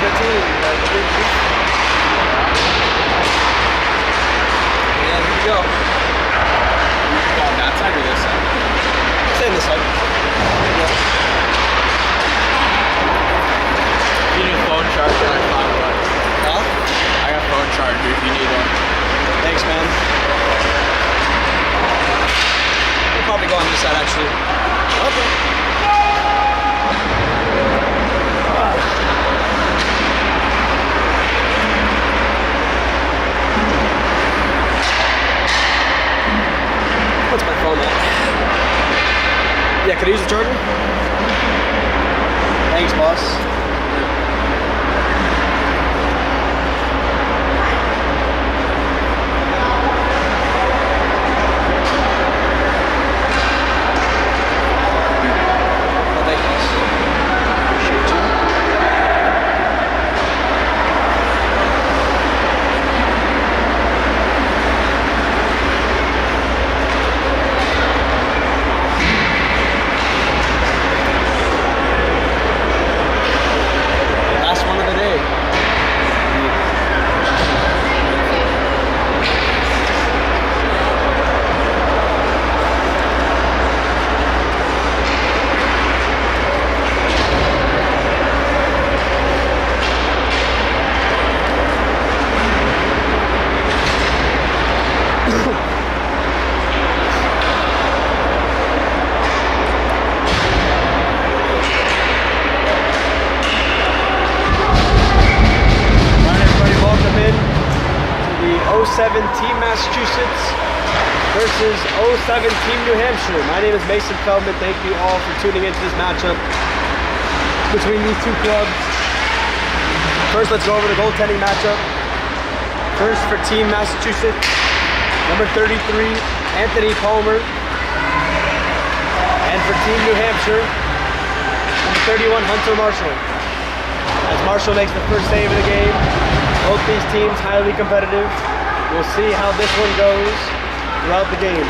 the team. Yeah, here we go. On that side or this side? Stay on this side. You need a phone charger, I found one. Huh? I got a phone charger if you need one. Thanks, man. We'll probably go on this side, actually. Okay. What's my phone at? Yeah, could I use the charger? Thanks, boss. Team Massachusetts versus 07 Team New Hampshire. My name is Mason Feldman. Thank you all for tuning into this matchup between these two clubs. First, let's go over the goaltending matchup. First for Team Massachusetts, number 33, Anthony Palmer. And for Team New Hampshire, number 31, Hunter Marshall. As Marshall makes the first save of the game, both these teams highly competitive. We'll see how this one goes throughout the game.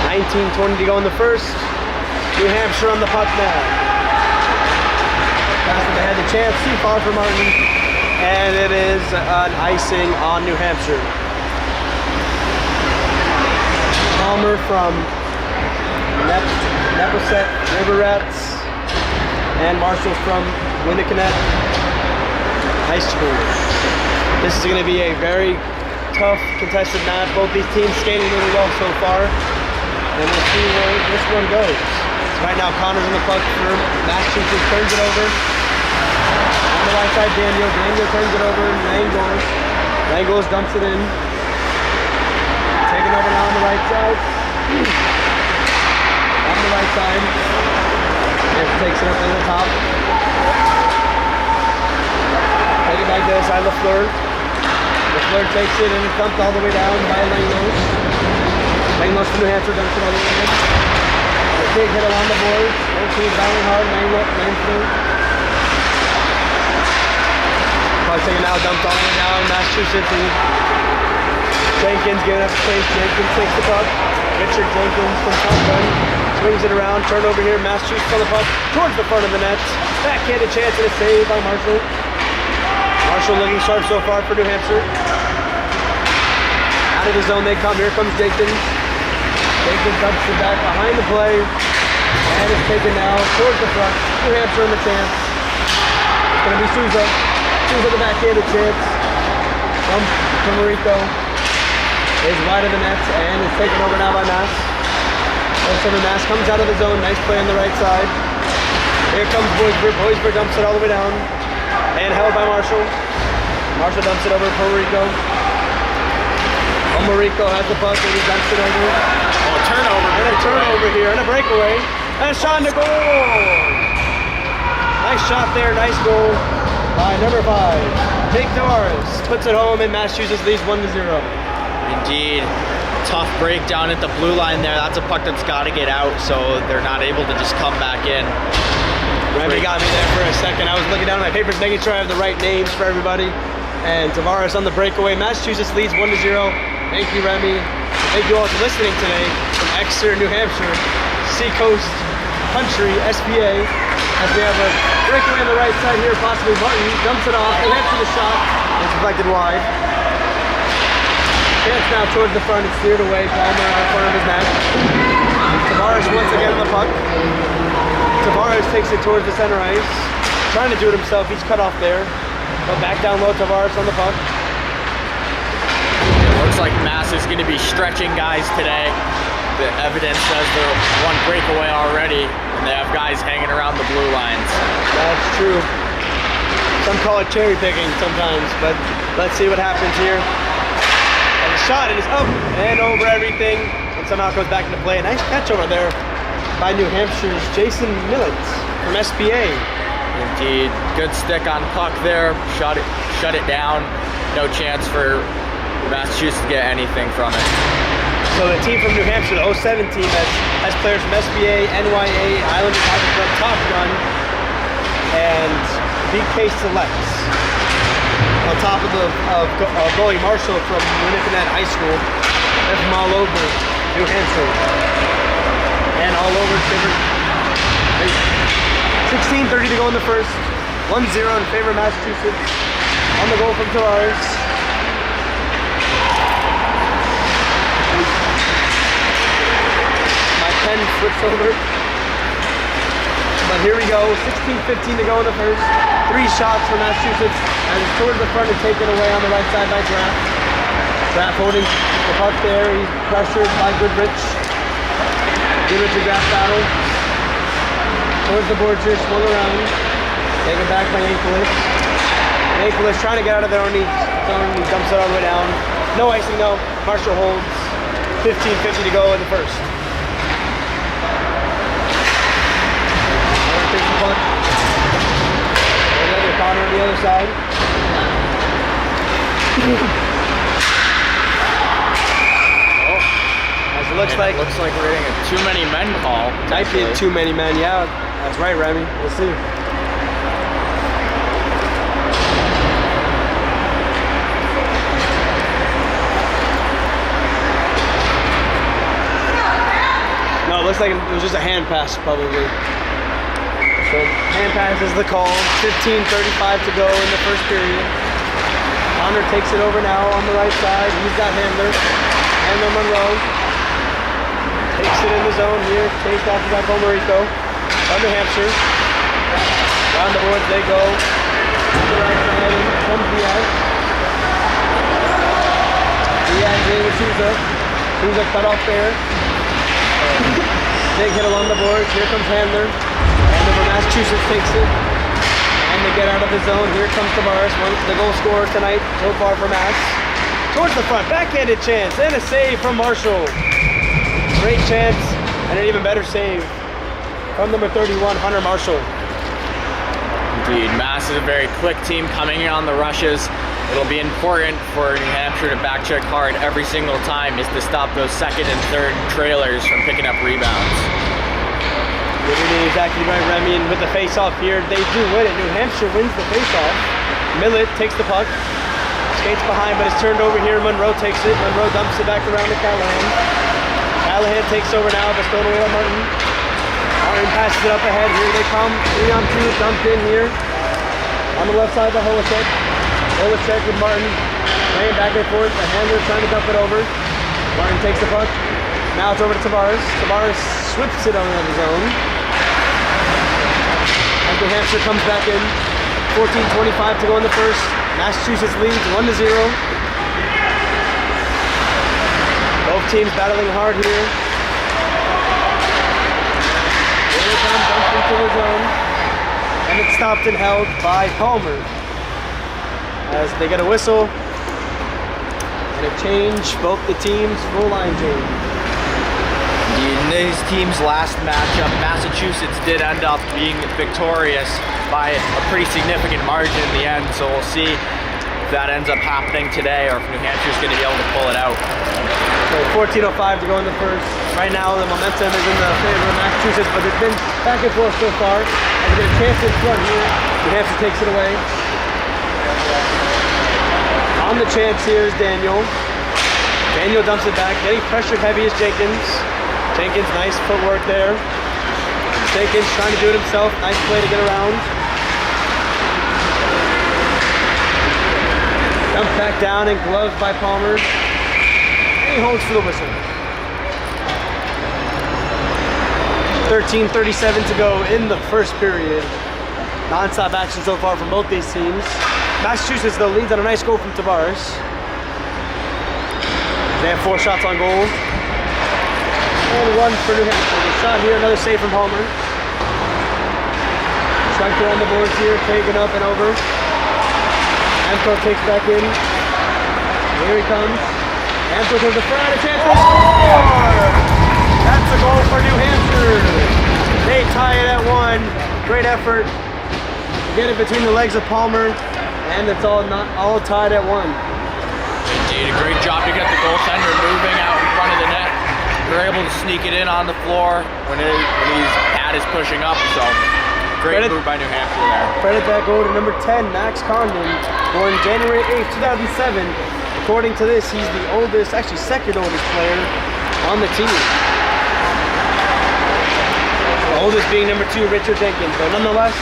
19:20 to go in the first. New Hampshire on the puck now. Pass it ahead to chance, too far for Martin. And it is an icing on New Hampshire. Palmer from Massachusetts River Rats. And Marshall from Winnicott High School. This is going to be a very tough, contested match. Both these teams skating really well so far. And we'll see where this one goes. So right now, Condon's on the puck for Massachusetts, turns it over. On the right side, Daniel. Daniel turns it over. Langos. Langos dumps it in. Taking over now on the right side. On the right side. And takes it up in the top. Take it back to the side of LaFleur. LaFleur takes it and it's dumped all the way down by Langos. Langos from New Hampshire dumps it all the way in. A big hit along the boards. Both teams battling hard. Langos. Puck taken out, dumped all the way down. Massachusetts and Jenkins giving up space. Jenkins takes the puck. Richard Jenkins from Condon swings it around. Turnover here. Massachusetts on the puck towards the front of the net. Backhanded chance and a save by Marshall. Marshall looking sharp so far for New Hampshire. Out of the zone they come. Here comes Jenkins. Jenkins dumps it back behind the play. And it's taken now towards the front. New Hampshire in the chance. It's going to be Souza. Souza the backhanded chance. From Rico. Is wide of the net and is taken over now by Mass. Also the Mass comes out of the zone. Nice play on the right side. Here comes Boisberg. Boisberg dumps it all the way down. And held by Marshall. Marshall dumps it over to Puerto Rico. Rico has the puck and he dumps it over. Oh, turnover. And a turnover here and a breakaway. And a shot in the goal. Nice shot there. Nice goal by number 5. Jake Diaz puts it home and Massachusetts leads 1-0. Indeed. Tough breakdown at the blue line there. That's a puck that's got to get out, so they're not able to just come back in. Remy got me there for a second. I was looking down at my papers, making sure I have the right names for everybody. And Tavares on the breakaway. Massachusetts leads 1-0. Thank you, Remy. Thank you all for listening today from Exeter, New Hampshire, Seacoast Country, SPA. As we have a breakaway on the right side here, possibly Martin dumps it off. New Hampshire the shot. It's deflected wide. Chance now towards the front. It's steered away. Palmer out in front of his net. Tavares once again on the puck. Tavares takes it towards the center ice. Trying to do it himself. He's cut off there. But back down low, Tavares on the puck. It looks like Mass is going to be stretching guys today. The evidence says they're one breakaway already, and they have guys hanging around the blue lines. That's true. Some call it cherry picking sometimes, but let's see what happens here. And the shot is up and over everything, and somehow goes back into play. Nice catch over there by New Hampshire's Jason Millett from SBA. Indeed, good stick on puck there. Shut it down. No chance for Massachusetts to get anything from it. So the team from New Hampshire, the 07 team, has players from SBA, NYA, Islanders, Top Gun, and BK Selects. On top of the goalie Marshall from Winnipeg High School. They're from all over New Hampshire. And all over different. 16:30 to go in the first. 1-0 in favor of Massachusetts. On the goal from Tavares. My pen flips over. But here we go. 16:15 to go in the first. 3 shots for Massachusetts. And it's towards the front and taken away on the right side by Graff. Graff holding the puck there. He's pressured by Goodrich. Goodrich and Graff battle. Towards the boards here, swung around. Taken back by Yankovic. Yankovic trying to get out of their own zone. He dumps it all the way down. No icing though. Marshall holds. 15:50 to go in the first. Takes the puck. Another Condon on the other side. As it looks like we're getting a too many men call. Might be too many men, yeah. That's right, Remy. We'll see. No, it looks like it was just a hand pass, probably. So, hand pass is the call. 15:35 to go in the first period. Connor takes it over now on the right side. He's got Handler. Handler Monroe. Takes it in the zone here. Chased after by Bomarico. On New Hampshire. Around the boards they go. To the right side. In comes Diaz. Diaz in with Souza. Souza cut off there. Big hit along the boards. Here comes Handler. Handler from Massachusetts takes it. And they get out of the zone. Here comes Tavares, the goal scorer tonight so far for Mass. Towards the front, backhanded chance, and a save from Marshall. Great chance, and an even better save from number 31, Hunter Marshall. Indeed, Mass is a very quick team coming in on the rushes. It'll be important for New Hampshire to back check hard every single time is to stop those second and third trailers from picking up rebounds. You're exactly right, Remy, and with the face-off here, they do win it. New Hampshire wins the face-off. Millett takes the puck, skates behind, but it's turned over here. Monroe takes it. Monroe dumps it back around to Callahan. Callahan takes over now, but stolen away by Martin. Martin passes it up ahead. Here they come. 3-on-2, dumped in here. On the left side by Holisek. Holisek with Martin. Playing back and forth. The Handler trying to dump it over. Martin takes the puck. Now it's over to Tavares. Tavares swips it on the zone. And New Hampshire comes back in. 14:25 to go in the first. Massachusetts leads 1-0. Both teams battling hard here. Here they come, dumped into the zone. And it's stopped and held by Palmer. As they get a whistle. And a change, both the teams, full line change. In these teams' last matchup, Massachusetts did end up being victorious by a pretty significant margin in the end, so we'll see if that ends up happening today or if New Hampshire's going to be able to pull it out. So 14:05 to go in the first. Right now the momentum is in the favor of Massachusetts, but it's been back and forth so far. And they get a chance in front here. New Hampshire takes it away. On the chance here is Daniel. Daniel dumps it back, getting pressured heavy is Jenkins. Jenkins, nice footwork there. Jenkins trying to do it himself. Nice play to get around. Dump back down and gloves by Palmer. And he holds for the whistle. 13:37 to go in the first period. Non-stop action so far from both these teams. Massachusetts though leads on a nice goal from Tavares. They have 4 shots on goal. And 1 for New Hampshire. A shot here, another save from Palmer. Striker on the boards here, taken up and over. Amthor takes back in. Here he comes. Amthor goes to front, a chance to score! That's a goal for New Hampshire. They tie it at 1. Great effort. Get it between the legs of Palmer, and it's all tied at 1. Indeed, a great job to get the goaltender moving out in front of the net. They're able to sneak it in on the floor when his pad is pushing up. So great move by New Hampshire there. Credit that goal to number 10, Max Condon, born January 8th, 2007. According to this, he's the oldest, actually second oldest player on the team. The oldest being number 2, Richard Jenkins. But nonetheless,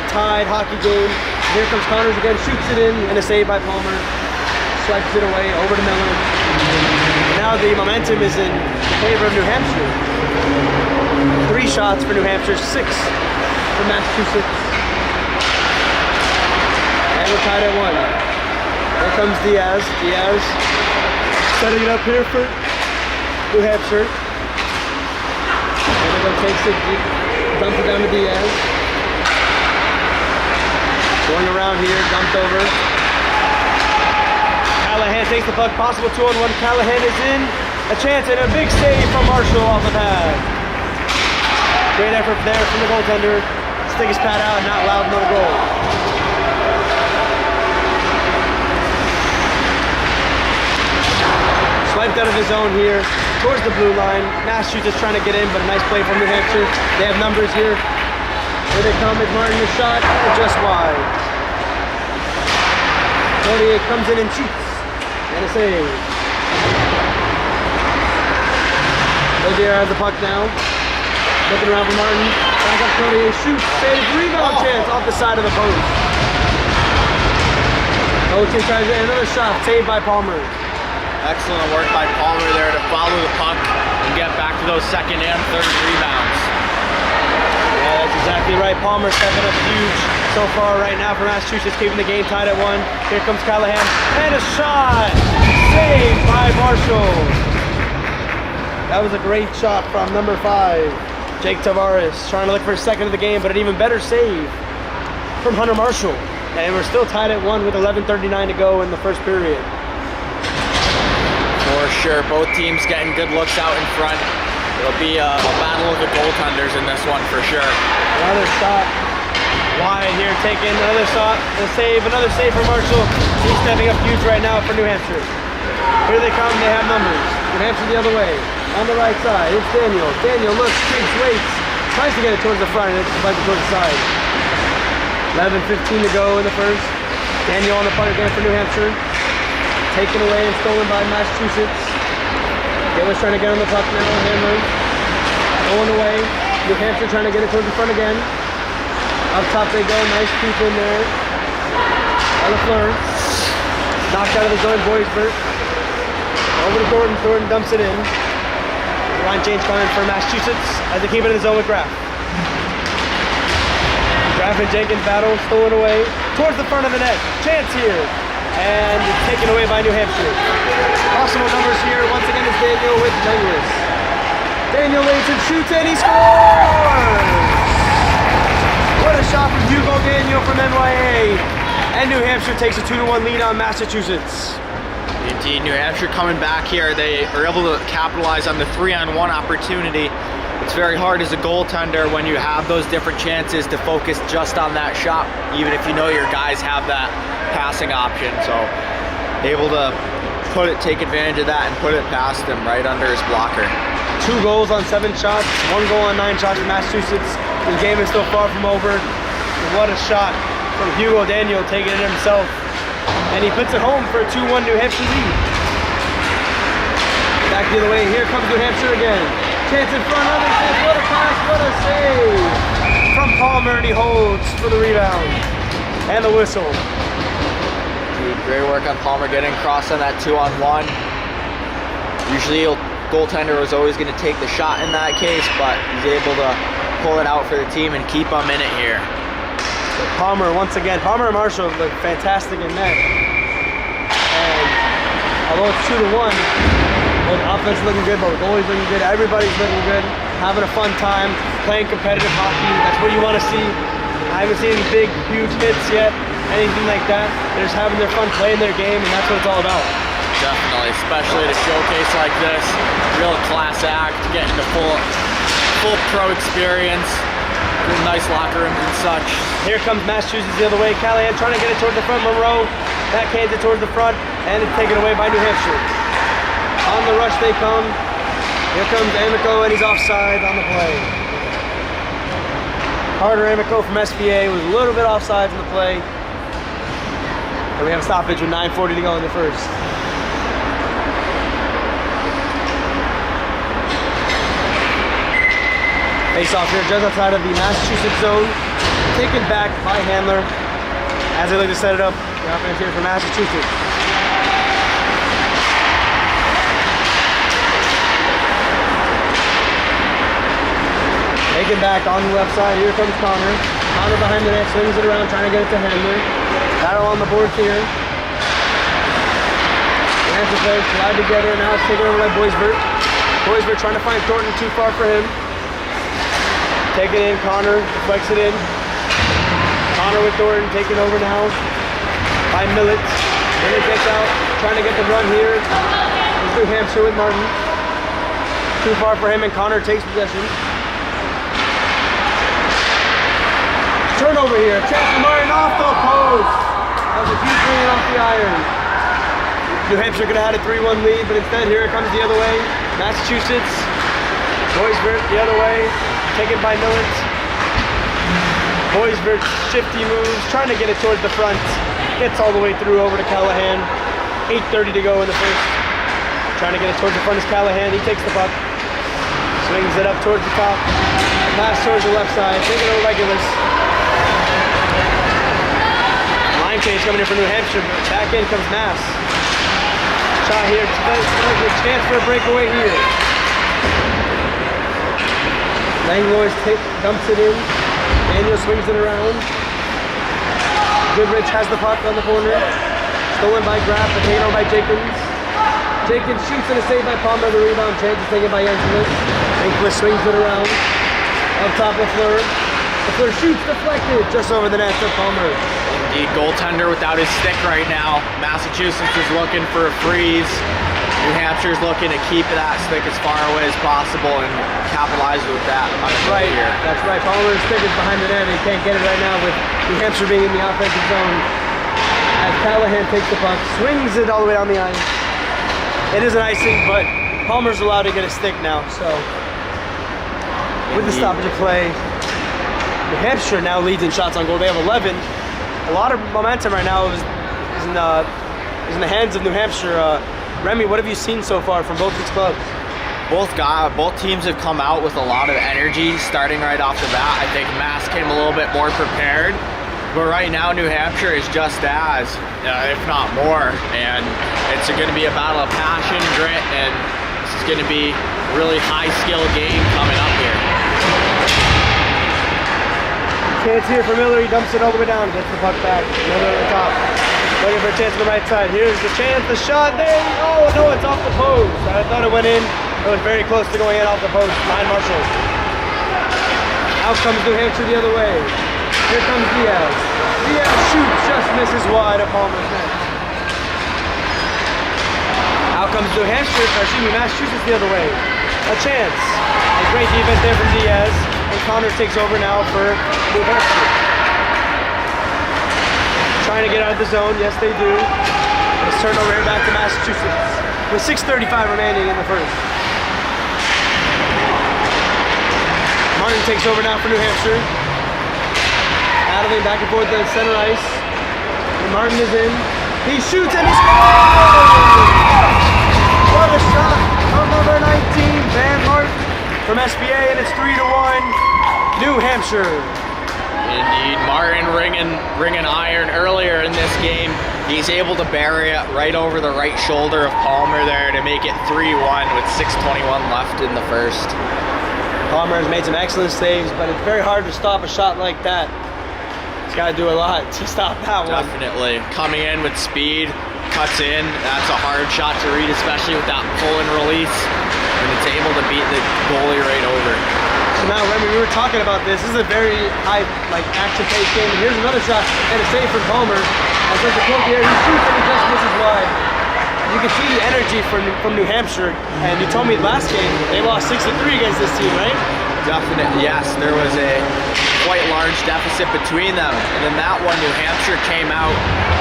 tied hockey game. Here comes Connors again, shoots it in, and a save by Palmer. Swipes it away, over to Miller. Now the momentum is in favor of New Hampshire. 3 shots for New Hampshire, 6 for Massachusetts. And we're tied at 1. Here comes Diaz. Diaz setting it up here for New Hampshire. And then takes it, dumps it down to Diaz. Going around here, dumped over. Callahan takes the puck, possible 2-on-1. Callahan is in. A chance and a big save from Marshall off the pad. Great effort there from the goaltender. Stick his pad out and not allowed another goal. Swiped out of his zone here towards the blue line. Massachusetts trying to get in, but a nice play from New Hampshire. They have numbers here. Here they come, McMartin the shot, just wide. Cody comes in and shoots. And a save. Odier has the puck now. Looking around for Martin. Back up Cody, shoots, save, rebound chance off the side of the post. Ochi tries another shot, saved by Palmer. Excellent work by Palmer there to follow the puck and get back to those second and third rebounds. Yeah, that's exactly right. Palmer stepping up huge so far right now for Massachusetts, keeping the game tied at 1. Here comes Callahan, and a shot! Saved by Marshall. That was a great shot from number 5, Jake Tavares, trying to look for a second of the game, but an even better save from Hunter Marshall. And we're still tied at 1 with 11:39 to go in the first period. For sure, both teams getting good looks out in front. It'll be a battle of the goaltenders in this one for sure. Another shot wide here, taking another shot, another save for Marshall. He's stepping up huge right now for New Hampshire. Here they come, they have numbers. New Hampshire the other way, on the right side, it's Daniel. Daniel looks, kicks, waits, tries to get it towards the front, and it's deflected towards the side. 11:15 to go in the first. Daniel on the punt again for New Hampshire. Taken away and stolen by Massachusetts. Taylor's trying to get on the puck now, Hammer. Going away. New Hampshire trying to get it towards the front again. Up top they go, nice peek in there. LaFleur. Knocked out of the zone, Boysbert. Over to Thornton, Thornton dumps it in. Line change coming for Massachusetts as they keep it in the zone with Graff. Graff and Jenkins battle, stolen away towards the front of the net. Chance here. And it's taken away by New Hampshire. Possible numbers here. Once again, it's Daniel with Douglas. Daniel waits and shoots, and he scores! What a shot from Hugo Daniel from NYA. And New Hampshire takes a 2-1 lead on Massachusetts. Indeed, New Hampshire coming back here. They are able to capitalize on the 3-on-1 opportunity. It's very hard as a goaltender when you have those different chances to focus just on that shot, even if you know your guys have that passing option. So able to take advantage of that and put it past him right under his blocker. 2 goals on 7 shots, 1 goal on 9 shots for Massachusetts. The game is still far from over. What a shot from Hugo Daniel, taking it himself. And he puts it home for a 2-1 New Hampshire lead. Back the other way, here comes New Hampshire again. Chance in front of it. What a pass, what a save from Palmer, and he holds for the rebound and the whistle. Dude, great work on Palmer getting across on that 2-on-1. Usually goaltender was always going to take the shot in that case, but he's able to pull it out for the team and keep them in it here. So Palmer, once again, Palmer and Marshall look fantastic in net. And although it's 2-1, both offense looking good, both goalies looking good, everybody's looking good, having a fun time, playing competitive hockey. That's what you want to see. I haven't seen any big, huge hits yet, anything like that. They're just having their fun, playing their game, and that's what it's all about. Definitely, especially at a showcase like this. Real class act, getting the full pro experience. Good, nice locker rooms and such. Here comes Massachusetts the other way. Callahan trying to get it towards the front. Monroe backhands it towards the front, and it's taken away by New Hampshire. On the rush they come. Here comes Amico, and he's offside on the play. Carter Amico from SBA was a little bit offside in the play. And we have a stoppage with 9:40 to go in the first. Face off here just outside of the Massachusetts zone. Taken back by Handler as they look to set it up. The offense here for Massachusetts. Taken back on the left side. Here comes Connor. Connor behind the net, swings it around, trying to get it to Handler. Battle on the boards here. The Hampshire players collide together. Now it's taken over by Boisvert. Boisvert trying to find Thornton, too far for him. Take it in, Connor deflects it in. Connor with Thornton taking over now by Millett. Millett gets out, trying to get the run here. It's New Hampshire with Martin. Too far for him, and Connor takes possession. Turnover here, chance for Martin off the post. That was a huge win off the iron. New Hampshire could have had a 3-1 lead, but instead here it comes the other way. Massachusetts, Boisvert the other way. Taken by Millett. Boisvert, shifty moves, trying to get it towards the front. Gets all the way through over to Callahan. 8:30 to go in the first. Trying to get it towards the front is Callahan. He takes the puck. Swings it up towards the top. Pass towards the left side. Taking over by Gillis. Line change coming in for New Hampshire. Back in comes Mass. Shot here. There's a chance for a breakaway here. Langlois dumps it in. Daniel swings it around. Goodrich has the puck on the corner. Stolen by Graff, but taken over by Jenkins. Jenkins shoots and a save by Palmer. The rebound chance is taken by Yankelis. Yankelis swings it around. Up top of Fleur. Fleur shoots deflected just over the net to Palmer. Indeed, goaltender without his stick right now. Massachusetts is looking for a freeze. New Hampshire's looking to keep that stick as far away as possible and capitalize with that. That's right. Here. That's right. Palmer's stick is behind the net. He can't get it right now with New Hampshire being in the offensive zone. As Callahan takes the puck, swings it all the way down the ice. It is an icing, but Palmer's allowed to get a stick now. So with the stoppage of play, New Hampshire now leads in shots on goal. They have 11. A lot of momentum right now is in the hands of New Hampshire. Remy, what have you seen so far from both these clubs? Both teams have come out with a lot of energy starting right off the bat. I think Mass came a little bit more prepared, but right now New Hampshire is just as, if not more, and it's going to be a battle of passion, grit, and this is going to be a really high-skill game coming up here. Chance here for Miller, he dumps it all the way down, gets the puck back, Miller at the top. Looking for a chance on the right side. Here's the chance, the shot there. Oh no, it's off the post. I thought it went in. It was very close to going in off the post. Ryan Marshall. Out comes New Hampshire the other way. Here comes Diaz. Diaz shoots, just misses wide of Palmer's net. Out comes New Hampshire, Massachusetts the other way. A chance. A great defense there from Diaz. And Connor takes over now for New Hampshire. Trying to get out of the zone, yes they do. Let's turn over here back to Massachusetts with 6:35 remaining in the first. Martin takes over now for New Hampshire. Battling back and forth to the center ice. And Martin is in. He shoots and he scores! What a shot from number 19, Van Martin. from SBA, and it's 3-1, New Hampshire. Indeed, Martin ringing iron earlier in this game. He's able to bury it right over the right shoulder of Palmer there to make it 3-1 with 6:21 left in the first. Palmer has made some excellent saves, but it's very hard to stop a shot like that. He's got to do a lot to stop that one. Definitely. Coming in with speed, cuts in. That's a hard shot to read, especially with that pull and release. And it's able to beat the goalie right over. So now, Remy, we were talking about this. This is a very high, action-paced game. And here's another shot and a save from Palmer. And so the quote here, he shoots and he just misses wide. You can see the energy from New Hampshire. And you told me last game they lost 6-3 against this team, right? Definitely, yes. There was a quite large deficit between them. And then that one, New Hampshire came out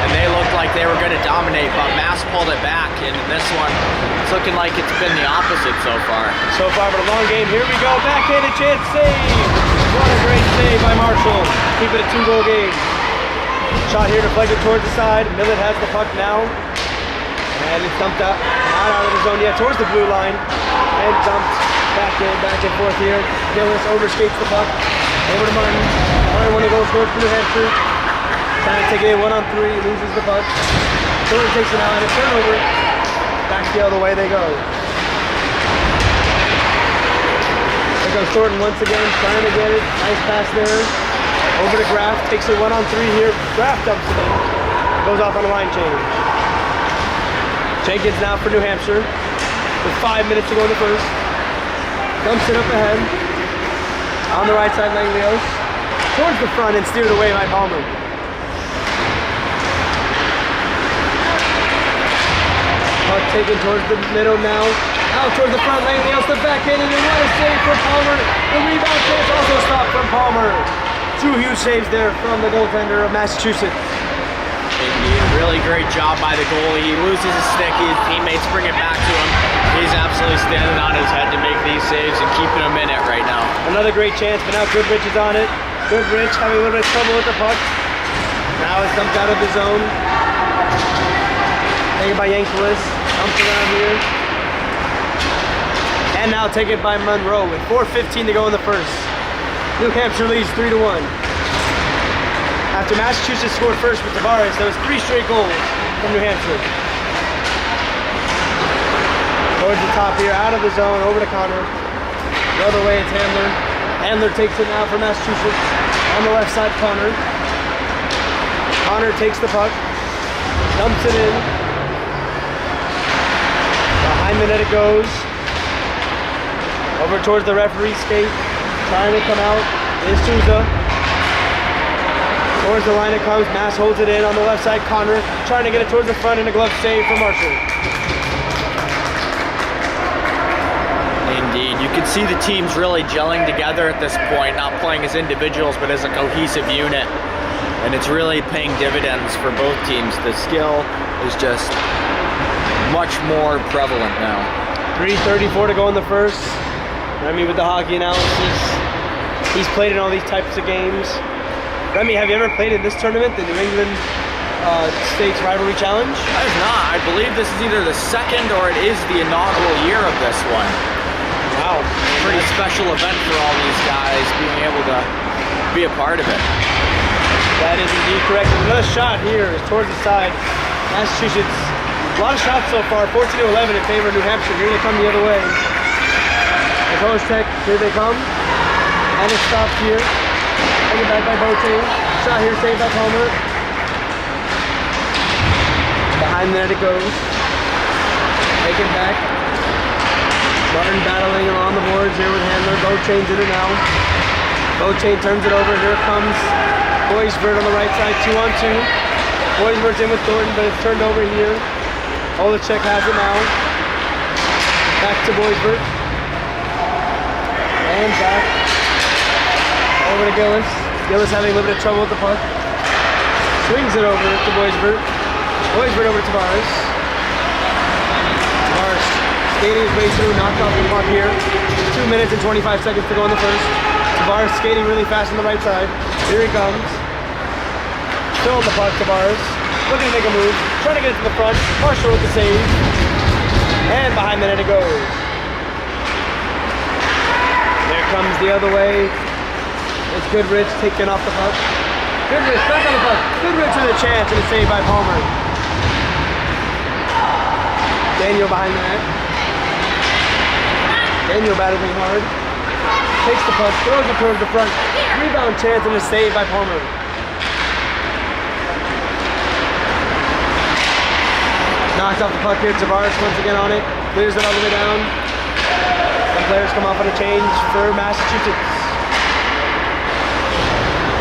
and they looked like they were going to dominate, but Mass pulled it back. And in this one, it's looking like it's been the opposite so far. So far, but a long game. Here we go. Backhanded chance save. What a great save by Marshall. Keep it a 2-goal game. Shot here deflected towards the side. Millett has the puck now. And it's dumped out of the zone. Yeah, towards the blue line. And dumped back and forth here. Gillis overskates the puck. Over to Martin. Martin one of the goals scored for New Hampshire. Trying to take it in 1-on-3. Loses the puck. Thornton takes it out and a turnover. Back the other way they go. There goes Thornton once again, trying to get it. Nice pass there. Over to Graff. Takes it 1-on-3 here. Graff dumps it in. Goes off on a line change. Jenkins now for New Hampshire. With 5 minutes to go in the first. Dumps it up ahead. On the right side, Langlios. Towards the front and steered away by Palmer. Puck taken towards the middle now. Out towards the front, Langlios the backhanded, and what a save for Palmer. The rebound chance also stopped from Palmer. 2 huge saves there from the goaltender of Massachusetts. Indeed, really great job by the goalie. He loses his stick, his teammates bring it back to him. He's absolutely standing on his head to make these saves and keeping them in it right now. Another great chance, but now Goodrich is on it. Goodrich having a little bit of trouble with the puck. Now it's dumped out of the zone. Taken by Yankelis. Dumped around here. And now taken by Monroe with 4:15 to go in the first. New Hampshire leads 3-1. After Massachusetts scored first with Tavares, there was 3 straight goals from New Hampshire. Towards the top here, out of the zone, over to Connor. The other way, it's Handler. Handler takes it now for Massachusetts. On the left side, Connor. Connor takes the puck, dumps it in. Behind the net it goes. Over towards the referee's skate. Trying to come out is Souza. Towards the line it comes. Mass holds it in on the left side. Connor trying to get it towards the front and a glove save for Marshall. Indeed, you can see the teams really gelling together at this point, not playing as individuals but as a cohesive unit. And it's really paying dividends for both teams. The skill is just much more prevalent now. 3:34 to go in the first. Remy with the hockey analysis. He's played in all these types of games. Remy, have you ever played in this tournament, the New England States Rivalry Challenge? I have not. I believe this is either the second or it is the inaugural year of this one. Wow. Pretty special event for all these guys being able to be a part of it. That is indeed correct. Another shot here is towards the side. Massachusetts, a lot of shots so far, 14-11 in favor of New Hampshire. Here they come the other way. The Tech, here they come. And it's stopped here. Taken back by Bote. Shot here, saved by Palmer. Behind the net it goes. Taken back. Martin battling along the boards here with Handler. Bochain's in it now. Bochain turns it over. Here comes Boisvert on the right side, 2-on-2. Boisvert's in with Thornton, but it's turned over here. Olachek has it now. Back to Boisvert. And back. Over to Gillis. Gillis having a little bit of trouble with the puck. Swings it over to Boisvert. Boisvert over to Tavares. Tavares skating his way through, knocked off the puck here. 2 minutes and 25 seconds to go in the first. Tavares skating really fast on the right side. Here he comes. Still on the puck, Tavares. Looking to make a move. Trying to get it to the front. Marshall with the save. And behind the net it goes. comes the other way. It's Goodrich taking off the puck. Goodrich back on the puck. Goodrich with a chance and a save by Palmer. Daniel behind the net. Daniel battling hard. Takes the puck, throws it towards the front. Rebound chance and a save by Palmer. Knocks off the puck here. Tavares once again on it. Clears it all the way down. Some players come off on a change for Massachusetts.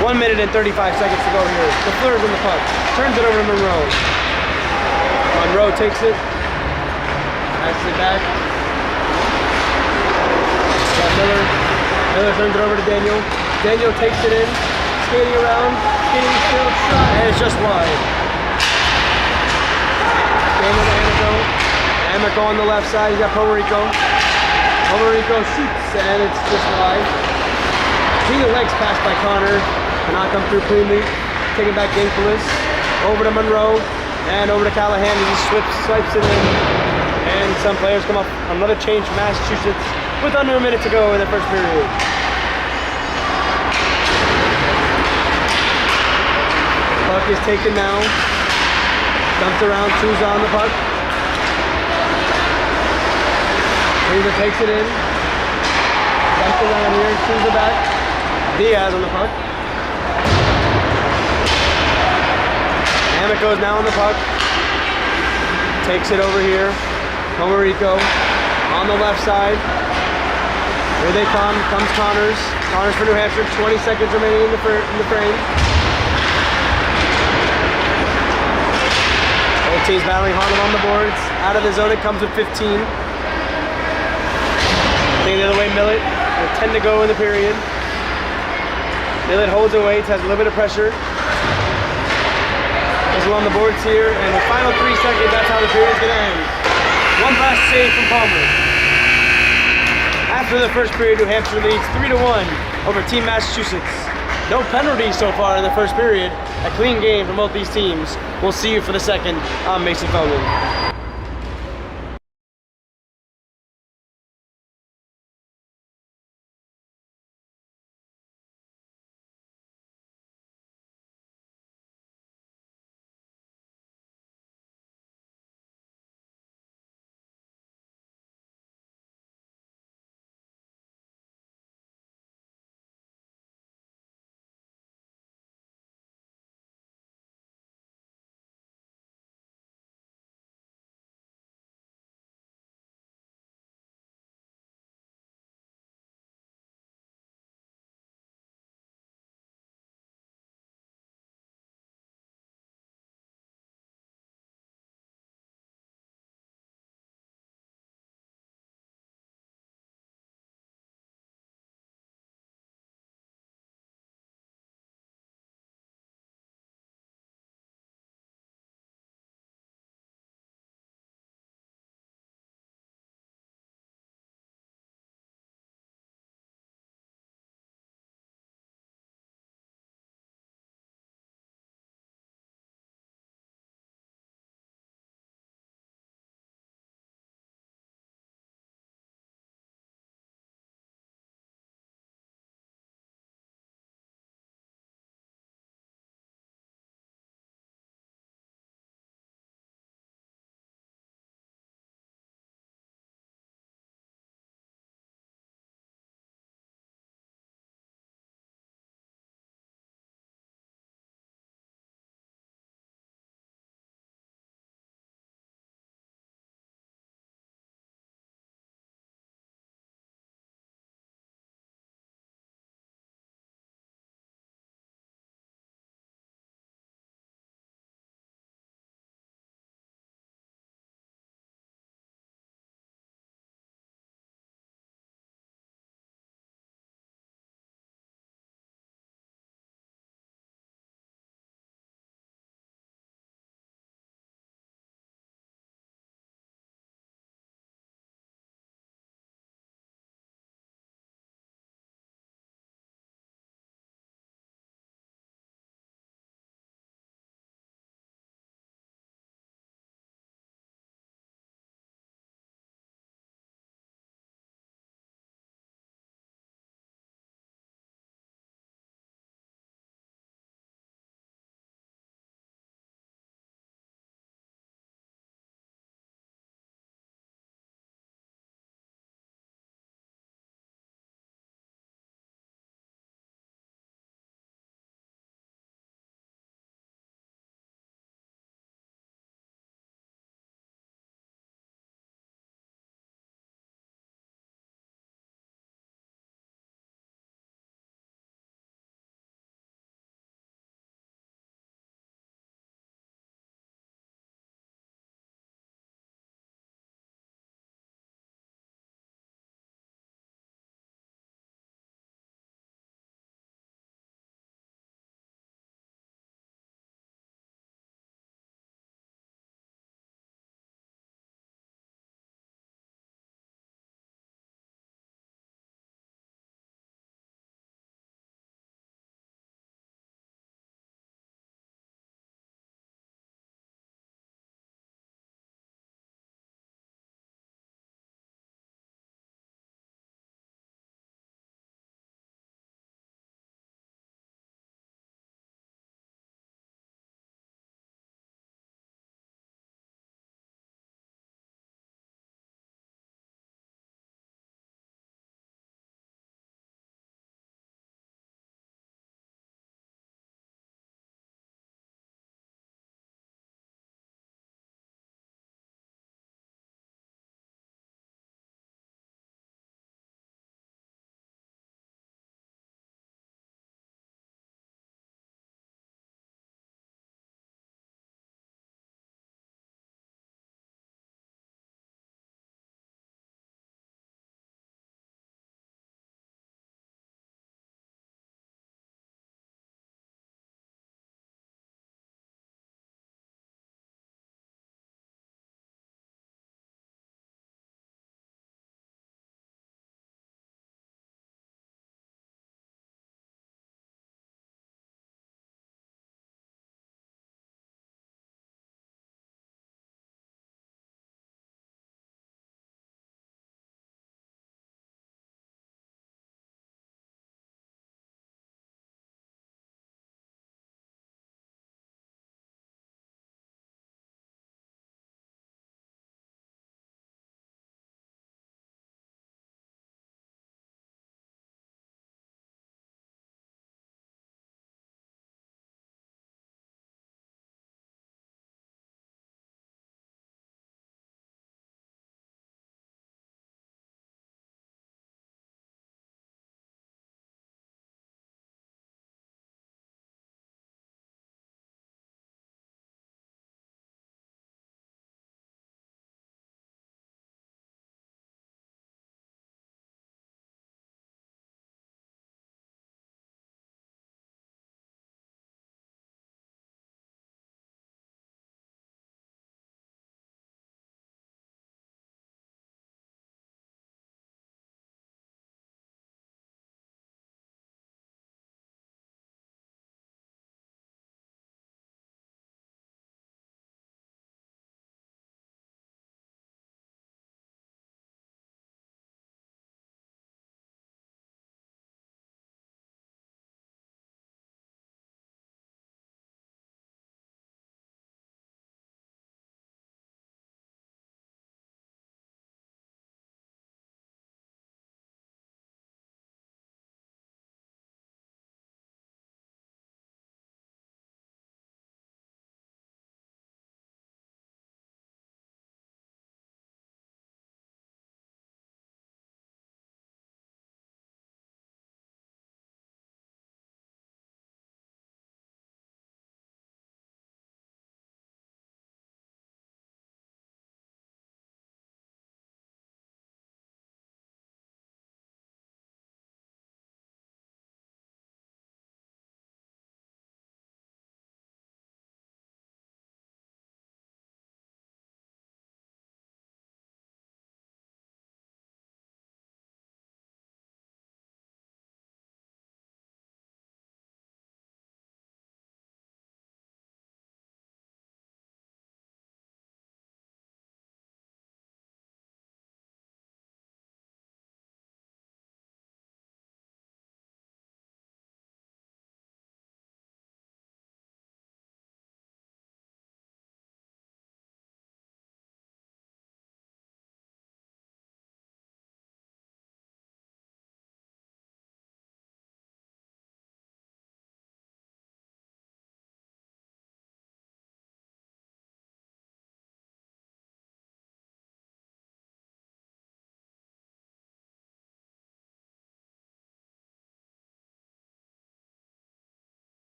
1 minute and 35 seconds to go here. LaFleur's on the puck. Turns it over to Monroe. Monroe takes it. Passes it back. Got Miller. Miller turns it over to Daniel. Daniel takes it in. Skating around. Skating still. Shot. And it's just wide. Daniel to Amico. Amico on the left side. He's got Pomerico. Pomerico shoots. And it's just wide. Between the legs passed by Connor. Cannot come through cleanly. Taking back Dinkless. Over to Monroe. And over to Callahan. He swipes it in. And some players come up. Another change from Massachusetts with under a minute to go in the first period. Puck is taken now. Dumped around. Souza on the puck. Souza takes it in. Dumped around here. Souza back. Diaz on the puck. Amico's now on the puck. Takes it over here. Pomerico on the left side. Here they come. Comes Connors. Connors for New Hampshire. 20 seconds remaining in the frame. Both teams battling hard on the boards. Out of the zone it comes with 15. Taking the other way, Millett. With 10 to go in the period. Millett holds it, waits, has a little bit of pressure. Is along the boards here, and the final 3 seconds, that's how the period's gonna end. One last save from Palmer. After the first period, New Hampshire leads 3-1 over Team Massachusetts. No penalties so far in the first period. A clean game from both these teams. We'll see you for the second. I'm Mason Feldman.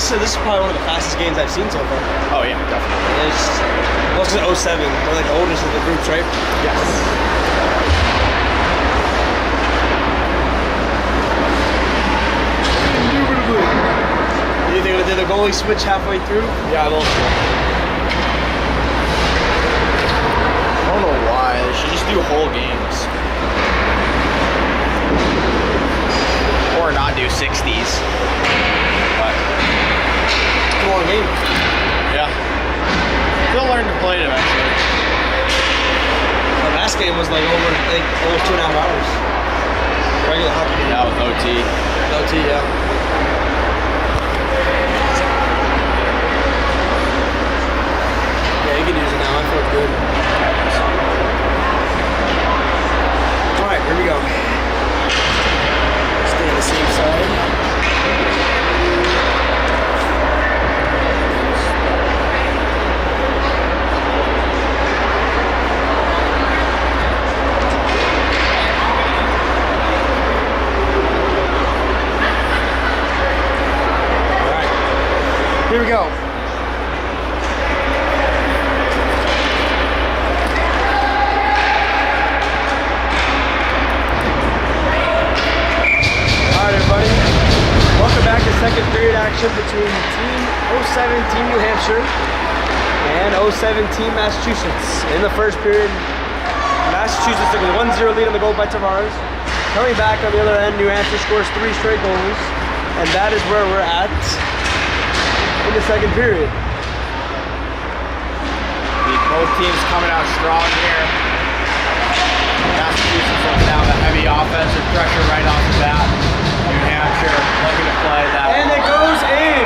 this is probably one of the fastest games I've seen so far. Oh yeah, definitely. It's close to 07. They're like the oldest of the groups, right? Yes. You think they're gonna do the goalie switch halfway through? Yeah, they'll. I don't know why. They should just do whole games. Or not do 60s. But It's a long game. yeah. They'll learn to play it eventually. The last game was like almost 2.5 hours. Regular hockey game. Yeah, with OT. OT, yeah. Yeah, you can use it now. I feel good. All right, here we go. Stay on the same side. Here we go. Alright everybody, welcome back to second period action between Team 07 Team New Hampshire and 07 Team Massachusetts. In the first period, Massachusetts took a 1-0 lead on the goal by Tavares. Coming back on the other end, New Hampshire scores 3 straight goals, and that is where we're at in the second period. Both teams coming out strong here. Massachusetts looking to have a heavy offensive pressure right off the bat. New Hampshire looking to play that. And it goes in.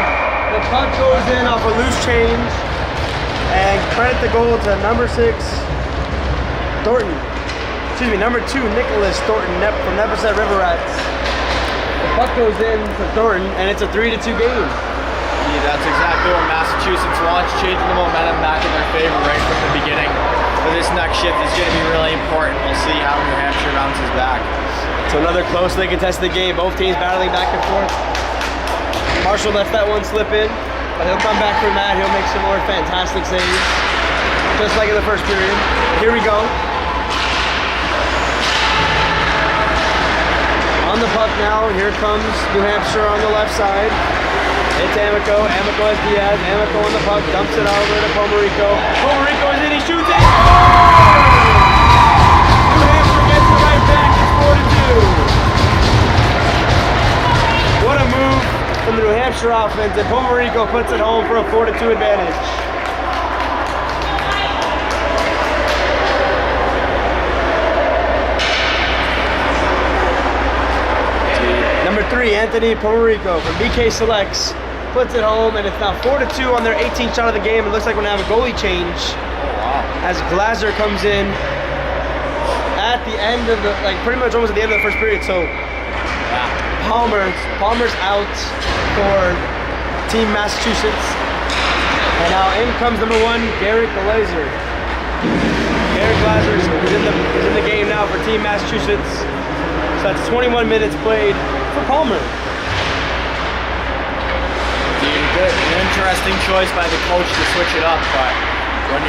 The puck goes in off a loose change. And credit the goal to number 6, Thornton. Excuse me, number 2, Nicholas Thornton from Neposet River Rats. The puck goes in to Thornton, and it's a 3-2 game. Yeah, that's exactly what Massachusetts wants, changing the momentum back in their favor right from the beginning. But this next shift is going to be really important. We'll see how New Hampshire bounces back. So another closely contested game. Both teams battling back and forth. Marshall lets that one slip in, but he'll come back from that. He'll make some more fantastic saves, just like in the first period. Here we go. On the puck now, here comes New Hampshire on the left side. It's Amico. Amico has Diaz. Amico on the puck, dumps it over to Pomerico. Pomerico is in, he shoots it. Oh! New Hampshire gets it right back. It's 4-2. What a move from the New Hampshire offense, and Pomerico puts it home for a 4-2 advantage. Number 3, Anthony Pomerico from BK Selects puts it home, and it's now 4-2 on their 18th shot of the game. It looks like we're gonna have a goalie change as Glaser comes in at the end of the, pretty much almost at the end of the first period. So Palmer's out for Team Massachusetts, and now in comes number 1, Garrett Glaser. Garrett Glaser is in the game now for Team Massachusetts. So that's 21 minutes played for Palmer. An interesting choice by the coach to switch it up, but when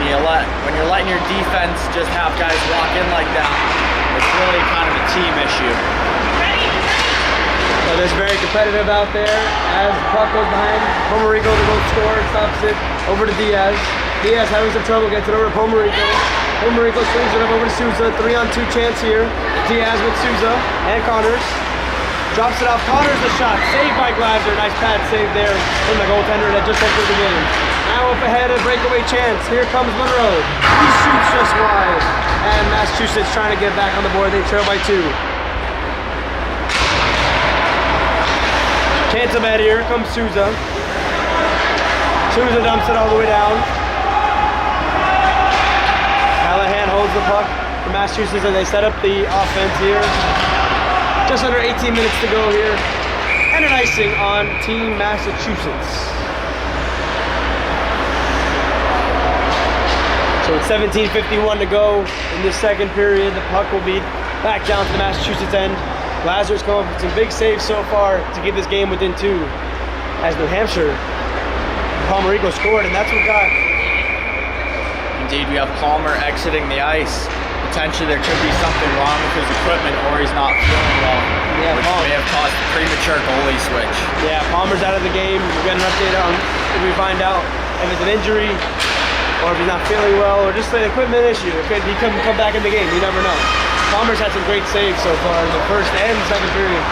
you're letting your defense just have guys walk in like that, it's really kind of a team issue. So it's very competitive out there as the puck goes behind Pomerico to go score, stops it over to Diaz. Diaz having some trouble, gets it over to Pomerico. Pomerico swings it up over to Souza. 3-on-2 chance here. Diaz with Souza and Connors. Drops it off. Connors the shot. Saved by Glaser. Nice pad save there from the goaltender that just entered the game. Now up ahead, a breakaway chance. Here comes Monroe. He shoots just wide. And Massachusetts trying to get back on the board. They trail by 2. Chance of here comes Souza. Souza dumps it all the way down. Callahan holds the puck for Massachusetts as they set up the offense here. Just under 18 minutes to go here. And an icing on Team Massachusetts. So it's 17:51 to go in this second period. The puck will be back down to the Massachusetts end. Lazarus come up with some big saves so far to keep this game within 2. as New Hampshire. Palmerico scored, and that's what got. Indeed, we have Palmer exiting the ice. Potentially there could be something wrong with his equipment, or he's not feeling well, which may have caused a premature goalie switch. Yeah, Palmer's out of the game. We'll get an update on if we find out if it's an injury or if he's not feeling well or just an equipment issue. It could he come back in the game. You never know. Palmer's had some great saves so far in the first and second period.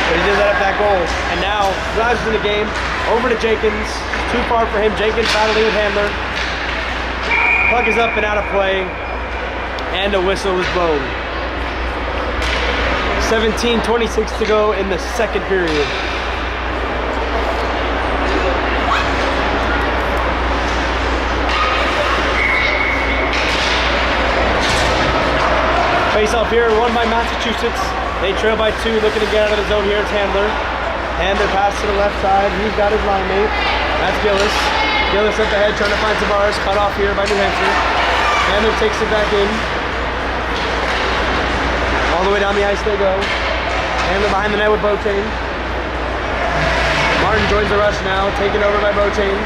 But he did let up that goal. And now, Glazer's in the game. Over to Jenkins. Too far for him. Jenkins battling with Handler. Puck is up and out of play. And a whistle is blown. 17:26 to go in the second period. Face off here, won by Massachusetts. They trail by 2, looking to get out of the zone here. It's Handler. Handler pass to the left side. He's got his line mate. That's Gillis. Gillis up ahead, trying to find Tavares. Cut off here by New Hampshire. Handler takes it back in. All the way down the ice they go. Handler behind the net with Beauchene. Martin joins the rush now, taken over by Beauchene.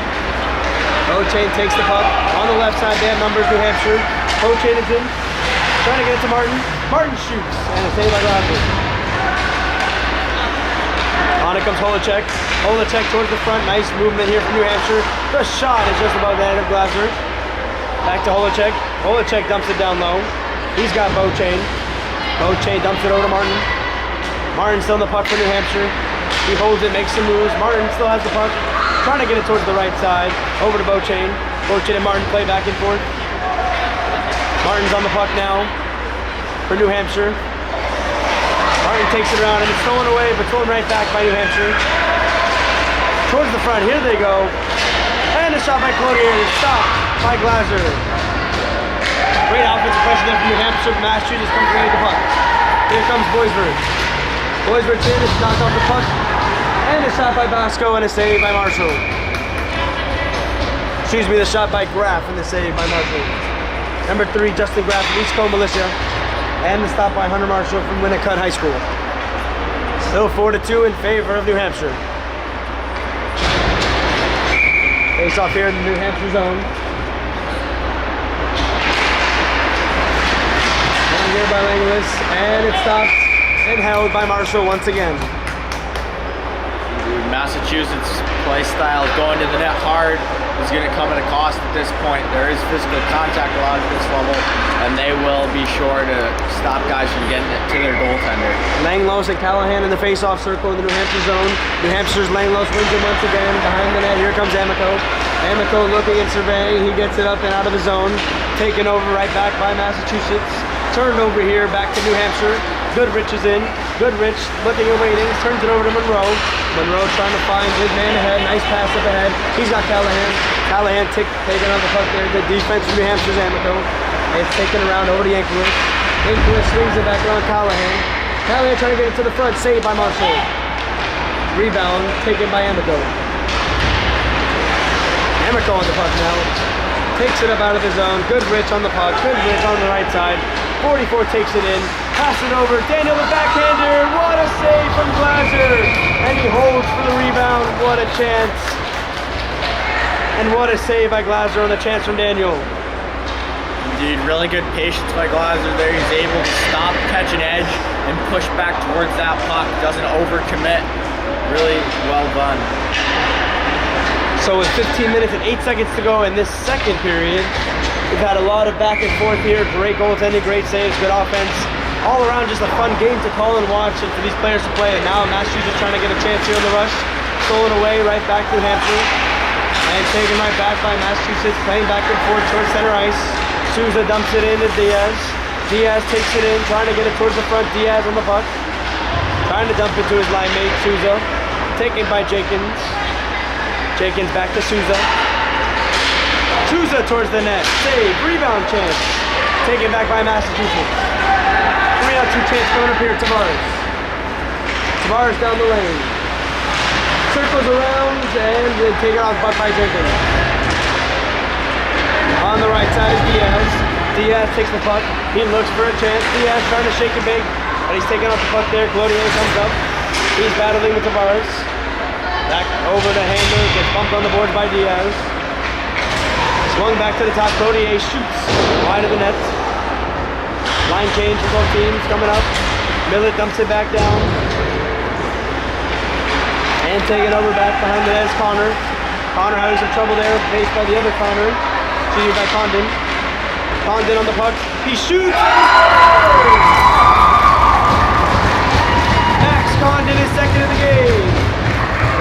Beauchene takes the puck on the left side. They have numbers, New Hampshire. Beauchene is in. Trying to get it to Martin. Martin shoots, and a save by Glaser. On it comes Holacek. Holacek towards the front. Nice movement here from New Hampshire. The shot is just above the head of Glaser. Back to Holacek. Holacek dumps it down low. He's got Beauchene. Beauchene dumps it over to Martin. Martin still in the puck for New Hampshire. He holds it, makes some moves. Martin still has the puck. Trying to get it towards the right side. Over to Beauchene. Beauchene and Martin play back and forth. Martin's on the puck now for New Hampshire. Martin takes it around and it's stolen away, but stolen right back by New Hampshire. Towards the front, here they go. And a shot by Cloutier, stopped by Glaser. Great offensive pressure there from New Hampshire. Massachusetts comes ready to puck. Here comes Boisberg. Boisberg's in, it's knocked off the puck. And a shot by Basco and a save by Marshall. Excuse me, the shot by Graff and the save by Marshall. Number 3, Justin Graff from East Coast Militia. And the stop by Hunter Marshall from Winnicott High School. Still 4-2 in favor of New Hampshire. Face off here in the New Hampshire zone. Down here by Langlis, and it's stopped and held by Marshall once again. Massachusetts play style going to the net hard is going to come at a cost at this point. There is physical contact allowed at this level, and they will be sure to stop guys from getting it to their goaltender. Langlos and Callahan in the face-off circle in the New Hampshire zone. New Hampshire's Langlos wins it once again. Behind the net, here comes Amico. Amico looking and surveying. He gets it up and out of the zone. Taken over right back by Massachusetts. Turned over here back to New Hampshire. Goodrich is in. Goodrich looking and waiting. Turns it over to Monroe. Monroe trying to find his man ahead. Nice pass up ahead. He's got Callahan. Callahan taking on the puck there. Good defense from New Hampshire's Amico. It's taken around over to Yankovic. Yankovic swings it back around Callahan. Callahan trying to get it to the front. Saved by Marshall. Rebound taken by Amico. Amico on the puck now. Takes it up out of the zone. Goodrich on the puck. Goodrich on the right side. 44 takes it in. Pass it over. Daniel the backhander. What a save from Glaser. And he holds for the rebound. What a chance. And what a save by Glaser on the chance from Daniel. Indeed, really good patience by Glaser there. He's able to stop, catch an edge, and push back towards that puck. Doesn't overcommit. Really well done. So with 15 minutes and 8 seconds to go in this second period, we've had a lot of back and forth here. Great goaltending, great saves, good offense. All around just a fun game to call and watch and for these players to play. And now Massachusetts trying to get a chance here on the rush. Stolen away right back to New Hampshire. And taken right back by Massachusetts, playing back and forth towards center ice. Souza dumps it in to Diaz. Diaz takes it in, trying to get it towards the front. Diaz on the puck. Trying to dump it to his line mate, Souza. Taken by Jenkins. Jenkins back to Souza. Souza towards the net. Save. Rebound chance. Taken back by Massachusetts. 3-on-2 chance going up here. Tavares. Tavares down the lane. Circles around and then taken off by Jenkins. On the right side is Diaz. Diaz takes the puck. He looks for a chance. Diaz trying to shake it big, but he's taking off the puck there. Cloutier comes up. He's battling with Tavares. Back over to Handler, gets bumped on the boards by Diaz. Swung back to the top, Codier shoots wide of the net. Line change for both teams coming up. Millet dumps it back down. And taking over back behind the net is Connor. Connor having some trouble there, faced by the other Connor. Cheated by Condon. Condon on the puck. He shoots! Max Condon is second in the game.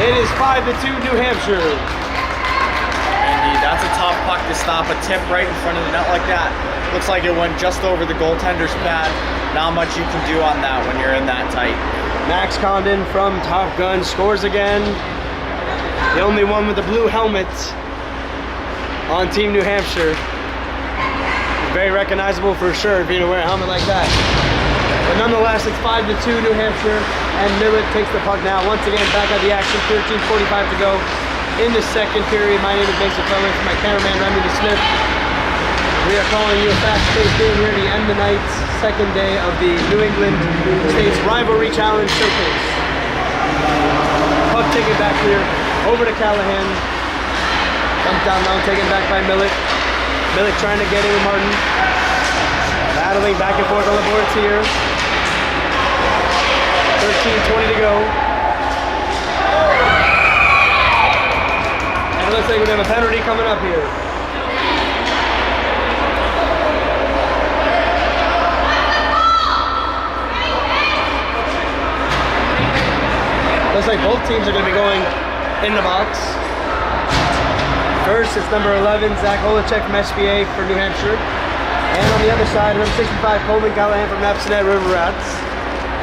It is 5-2 New Hampshire. Indeed, that's a tough puck to stop. A tip right in front of the net like that. Looks like it went just over the goaltender's pad. Not much you can do on that when you're in that tight. Max Condon from Top Gun scores again. The only one with the blue helmet on Team New Hampshire. Very recognizable for sure if you're gonna wear a helmet like that. But nonetheless, it's 5-2 New Hampshire, and Millet takes the puck now. Once again, back at the action, 13:45 to go in the second period. My name is Mason Clements, my cameraman Remy Smith. We are calling you a fast-paced game here at the end of the night, second day of the New England States Rivalry Challenge Showcase. Puck taken back here, over to Callahan. Dumped down low, taken back by Millet. Millet trying to get in with Martin. Battling back and forth on the boards here. 13:20 to go. And it looks like we have a penalty coming up here. Looks like both teams are going to be going in the box. First, it's number 11, Zach Holacek from SBA for New Hampshire. And on the other side, number 65, Coleman Callahan from Napsonet River Rats.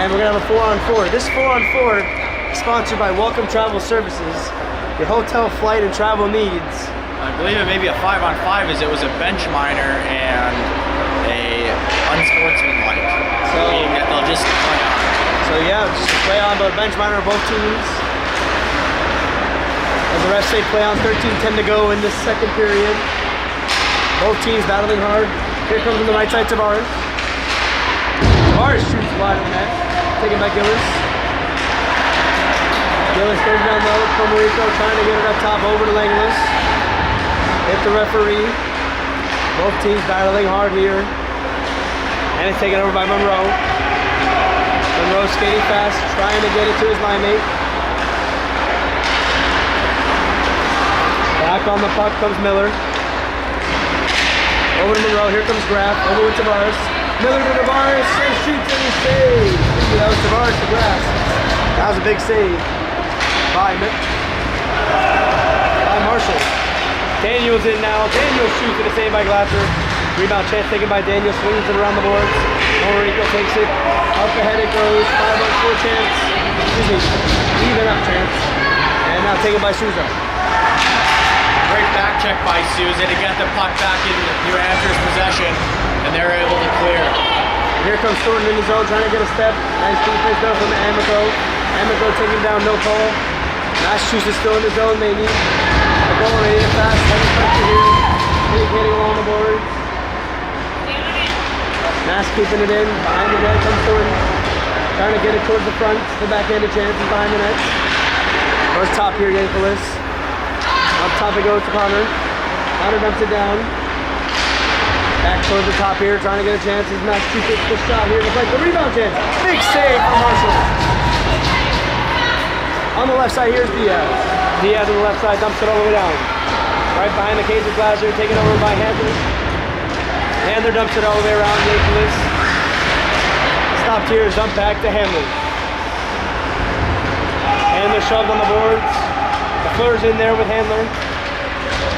And we're going to have a 4-on-4. This 4-on-4 is sponsored by Welcome Travel Services, your hotel, flight, and travel needs. I believe it may be a 5-on-5 as it was a bench minor and a unsportsmanlike. So meaning that they'll just play on. So yeah, just play on, but bench minor both teams. As the refs say, play on. 13:10 to go in this second period. Both teams battling hard. Here comes on the right side Tavares. Tavares shoots wide of the net. Taken by Gillis. Gillis goes down low. Pomerico trying to get it up top over to Langlis. Hit the referee. Both teams battling hard here. And it's taken over by Monroe. Monroe skating fast, trying to get it to his line mate. Back on the puck comes Miller. Over to Monroe, here comes Graff, over with Tavares. Miller to Tavares, and shoots and he saves. That was Tavares to Graff. That was a big save by Marshall. Daniels in now. Daniels shoots and a save by Glasser. Rebound chance taken by Daniels, swings it around the boards. Morrico takes it. Up ahead it goes. 5-on-4 chance. Excuse me, even up chance. And now taken by Souza. Great back check by Souza to get the puck back in New Hampshire's possession, and they're able to clear. Here comes Thornton in the zone, trying to get a step. Nice defense though from Amico. Amico taking down no call. Massachusetts still in the zone. They need a goal. They need it fast. Heavy pressure here. Hitting along the boards. Mass keeping it in. Behind the net comes Thornton. Trying to get it towards the front. The backhanded chances behind the net. Goes top here, Yankelis. Up top it goes to Connor. Connor dumps it down. Back towards the top here, trying to get a chance. Is Massachusetts the shot here. Looks like the rebound chance. Big save from Marshall. On the left side, here's Diaz. Diaz on the left side dumps it all the way down. Right behind the cage of glass here, taken over by Handler. Handler dumps it all the way around. Yankelis. Stopped here, dump back to Handler. Handler shoved on the boards. The Fleur's in there with Handler.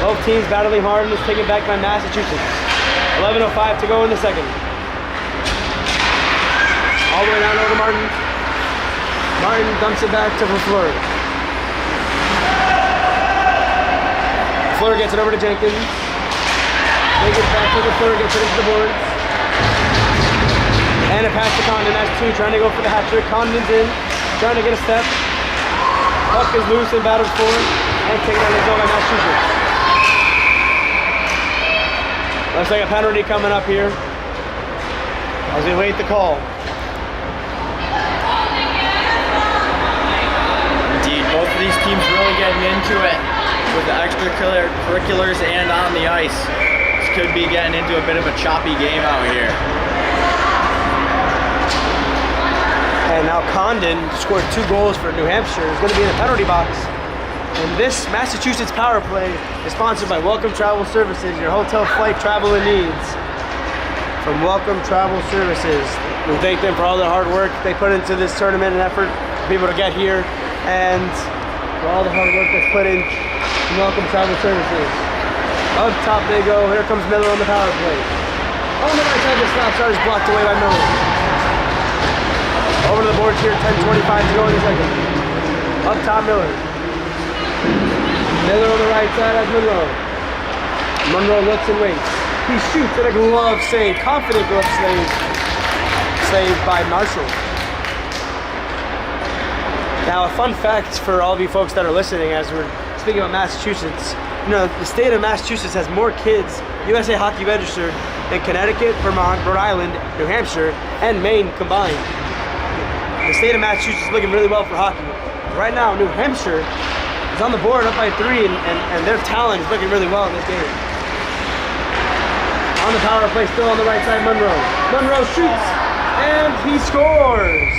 Both teams battling hard, and it's taken back by Massachusetts. 11:05 to go in the second. All the way down over to Martin. Martin dumps it back to Fleur. Fleur gets it over to Jenkins. Jenkins back to the Fleur, gets it into the boards. And a pass to Condon. That's two, trying to go for the hat trick. Condon's in, trying to get a step. Puck is loose and battled for, and taken on the zone by Massachusetts. Looks like a penalty coming up here as we wait the call. Indeed, both of these teams really getting into it with the extracurriculars and on the ice. This could be getting into a bit of a choppy game out here. And now Condon scored 2 goals for New Hampshire. He's going to be in the penalty box. And this Massachusetts power play is sponsored by Welcome Travel Services, your hotel, flight, travel, and needs. From Welcome Travel Services. We thank them for all their hard work they put into this tournament and effort for people to get here, and for all the hard work that's put in from Welcome Travel Services. Up top they go. Here comes Miller on the power play. On the right side, the stop start is blocked away by Miller. Over to the boards here, 10:25 to go in the second. Up top, Miller. Miller on the right side has Monroe. Monroe looks and waits. He shoots at a glove save, confident glove save. Saved by Marshall. Now, a fun fact for all of you folks that are listening as we're speaking about Massachusetts. You know, the state of Massachusetts has more kids USA Hockey registered than Connecticut, Vermont, Rhode Island, New Hampshire, and Maine combined. The state of Massachusetts is looking really well for hockey. Right now, New Hampshire is on the board up by 3, and their talent is looking really well in this game. On the power play, still on the right side, Monroe. Monroe shoots, and he scores!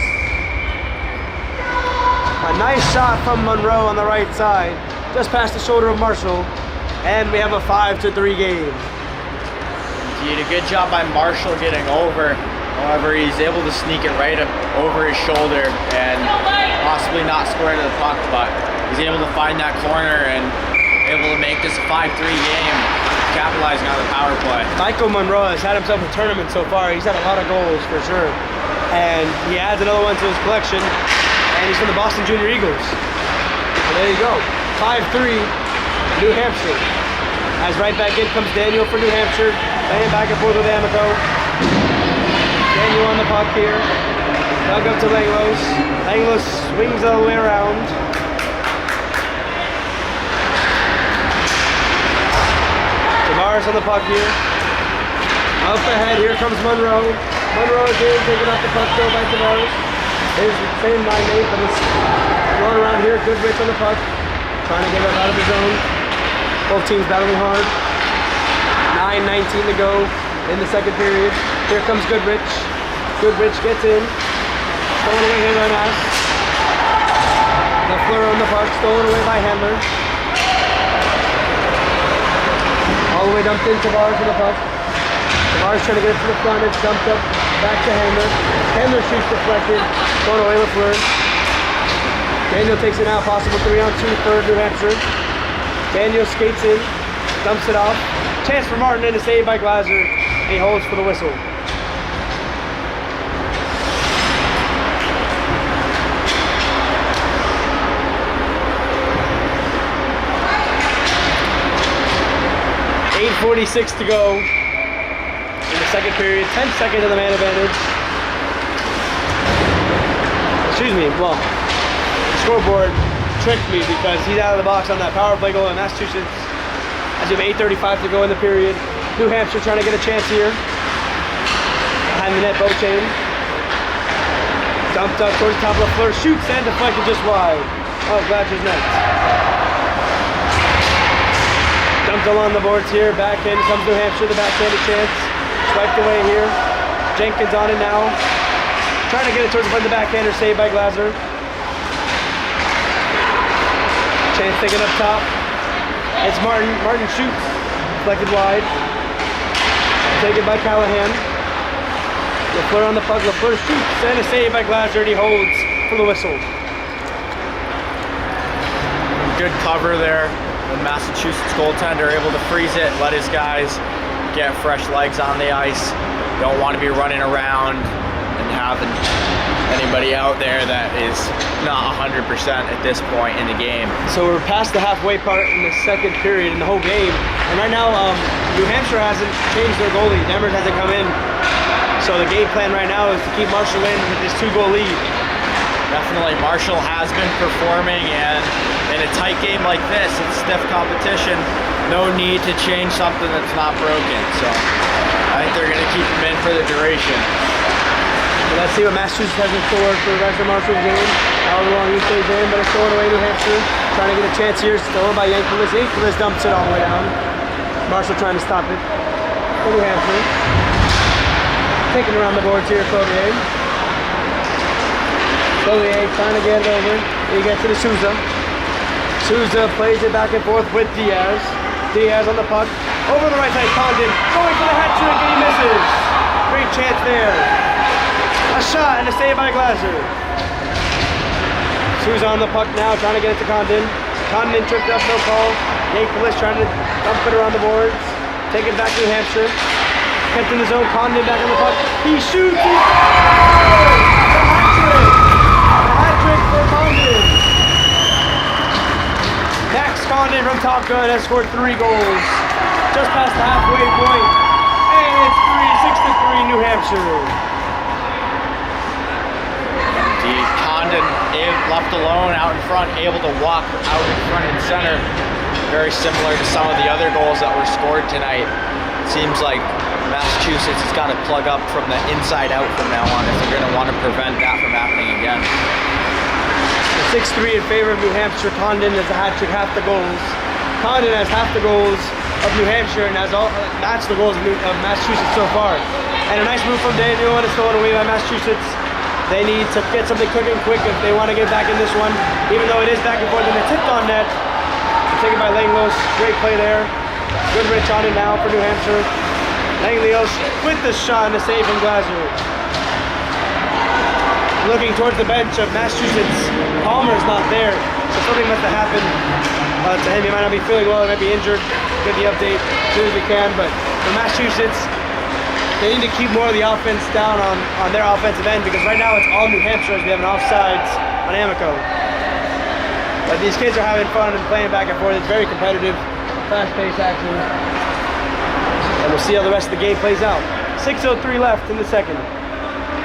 A nice shot from Monroe on the right side, just past the shoulder of Marshall, and we have a 5-3 game. He did a good job by Marshall getting over. However, he's able to sneak it right up over his shoulder and possibly not score into the puck, but he's able to find that corner and able to make this a 5-3 game, capitalizing on the power play. Michael Monroe has had himself a tournament so far. He's had a lot of goals for sure. And he adds another one to his collection, and he's from the Boston Junior Eagles. So there you go, 5-3, New Hampshire. As right back in comes Daniel for New Hampshire, playing back and forth with Amico. Daniel on the puck here. Dug up to Langlos. Langlos swings all the way around. Tavares on the puck here. Up ahead, here comes Monroe. Monroe again taking up the puck still by Tavares. His same 9-8, but he's going around here. Goodrich on the puck. Trying to get up out of the zone. Both teams battling hard. 9:19 to go in the second period. Here comes Goodrich. Goodrich gets in. Stolen away here by Nass. LaFleur on the puck. Stolen away by Handler. All the way dumped in. Tavares on the puck. Tavares trying to get it to the front. It's dumped up back to Handler. Handler shoots deflected. Stolen away LaFleur. Daniel takes it out. Possible 3-on-2 for New Hampshire. Daniel skates in. Dumps it off. Chance for Martin and a save by Glaser. He holds for the whistle. .46 to go in the second period. 10 seconds of the man advantage. Excuse me, well, the scoreboard tricked me because he's out of the box on that power play goal in Massachusetts. As you have 8:35 to go in the period. New Hampshire trying to get a chance here. Behind the net, Beauchain. Dumped up towards the top of LaFleur. Shoots and deflected just wide. Oh, Glatcher's net. Dumped along the boards here. Backhand comes New Hampshire. The backhanded chance. Swiped away here. Jenkins on it now. Trying to get it towards the front of the backhander. Saved by Glaser. Chance taken up top. It's Martin. Martin shoots. Deflected wide. Taken by Callahan. LaFleur on the puck. LaFleur shoots and a save by Glaser, and he holds for the whistle. Good cover there. The Massachusetts goaltender able to freeze it, let his guys get fresh legs on the ice. Don't want to be running around and having anybody out there that is not 100% at this point in the game. So we're past the halfway part in the second period in the whole game. And right now, New Hampshire hasn't changed their goalie. Demers hasn't come in. So the game plan right now is to keep Marshall in with this 2-goal lead. Definitely, Marshall has been performing, and in a tight game like this, it's stiff competition. No need to change something that's not broken. So I think they're going to keep him in for the duration. So Let's see what Massachusetts has in store for the rest of Marshall's game. However long he stays in, but it's going away New Hampshire. Trying to get a chance here. Stolen by Yankelis. Yankelis dumps it all the way down. Marshall trying to stop it for New Hampshire. Taking around the boards here, Clovier. Clovier trying to get it over. He gets it to Souza. Souza plays it back and forth with Diaz. Diaz on the puck. Over the right side, Condon going for the hat trick and he misses. Great chance there. A shot and a save by Glaser. Souza on the puck now, trying to get it to Condon. Condon tripped up, no call. Yankelis trying to dump it around the boards. Take it back to New Hampshire. Kept in the zone, Condon back on the puck. He shoots, he scores! The hat trick! The hat trick for Condon. Max Condon from Top Gun has scored 3 goals. Just past the halfway point. And it's 6-3 New Hampshire. Condon left alone out in front, able to walk out in front and center. Very similar to some of the other goals that were scored tonight. It seems like Massachusetts has got to plug up from the inside out from now on if they're going to want to prevent that from happening again. 6-3 in favor of New Hampshire. Condon has a hat trick, half the goals. Condon has half the goals of New Hampshire and has matched the goals of Massachusetts so far. And a nice move from Daniel and it's stolen away by Massachusetts. They need to get something quick and quick if they want to get back in this one. Even though it is back and forth and they're tipped on net. Taken by Langlos. Great play there. Good reach on it now for New Hampshire. Langlos with the shot and the save from Glaser. Looking towards the bench of Massachusetts. Palmer's not there. So something must have happened to him. He might not be feeling well. He might be injured. Get the update as soon as we can. But for Massachusetts, they need to keep more of the offense down on their offensive end because right now it's all New Hampshire as we have an offsides on Amico. But these kids are having fun and playing back and forth. It's very competitive, fast-paced action. And we'll see how the rest of the game plays out. 6:03 left in the second.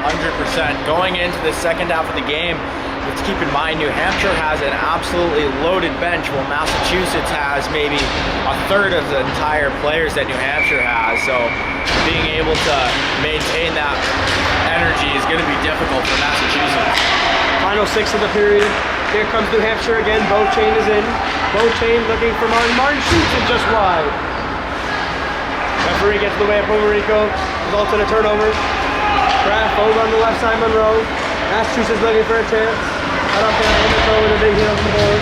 100%. Going into the second half of the game, let's keep in mind New Hampshire has an absolutely loaded bench while Massachusetts has maybe a third of the entire players that New Hampshire has. So being able to maintain that energy is going to be difficult for Massachusetts. Final 6 of the period. Here comes New Hampshire again. Beauchain is in. Beauchain looking for Martin. Martin shoots it just wide. Referee gets in the way of Puerto Rico. Results in a turnover. Kraft over on the left side, Monroe. Massachusetts looking for a chance. Cut up there, Amico with a big hit on the board.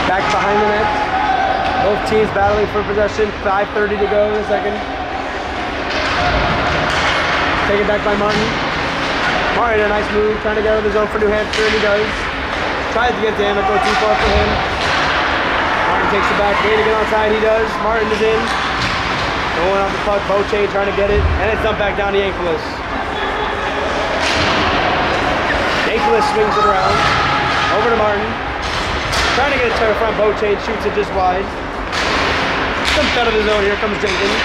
Back behind the net. Both teams battling for possession. 5:30 to go in the second. Taken back by Martin. Martin, a nice move, trying to get out of the zone for New Hampshire, and he does. Tries to get to Amico, too far for him. Martin takes it back, way to get outside, he does. Martin is in. Going off the puck, Beauchain trying to get it, and it's dumped back down to Yankelis. Yankelis swings it around. Over to Martin. Trying to get it to the front, Beauchain shoots it just wide. Dumped out of the zone, here comes Jenkins.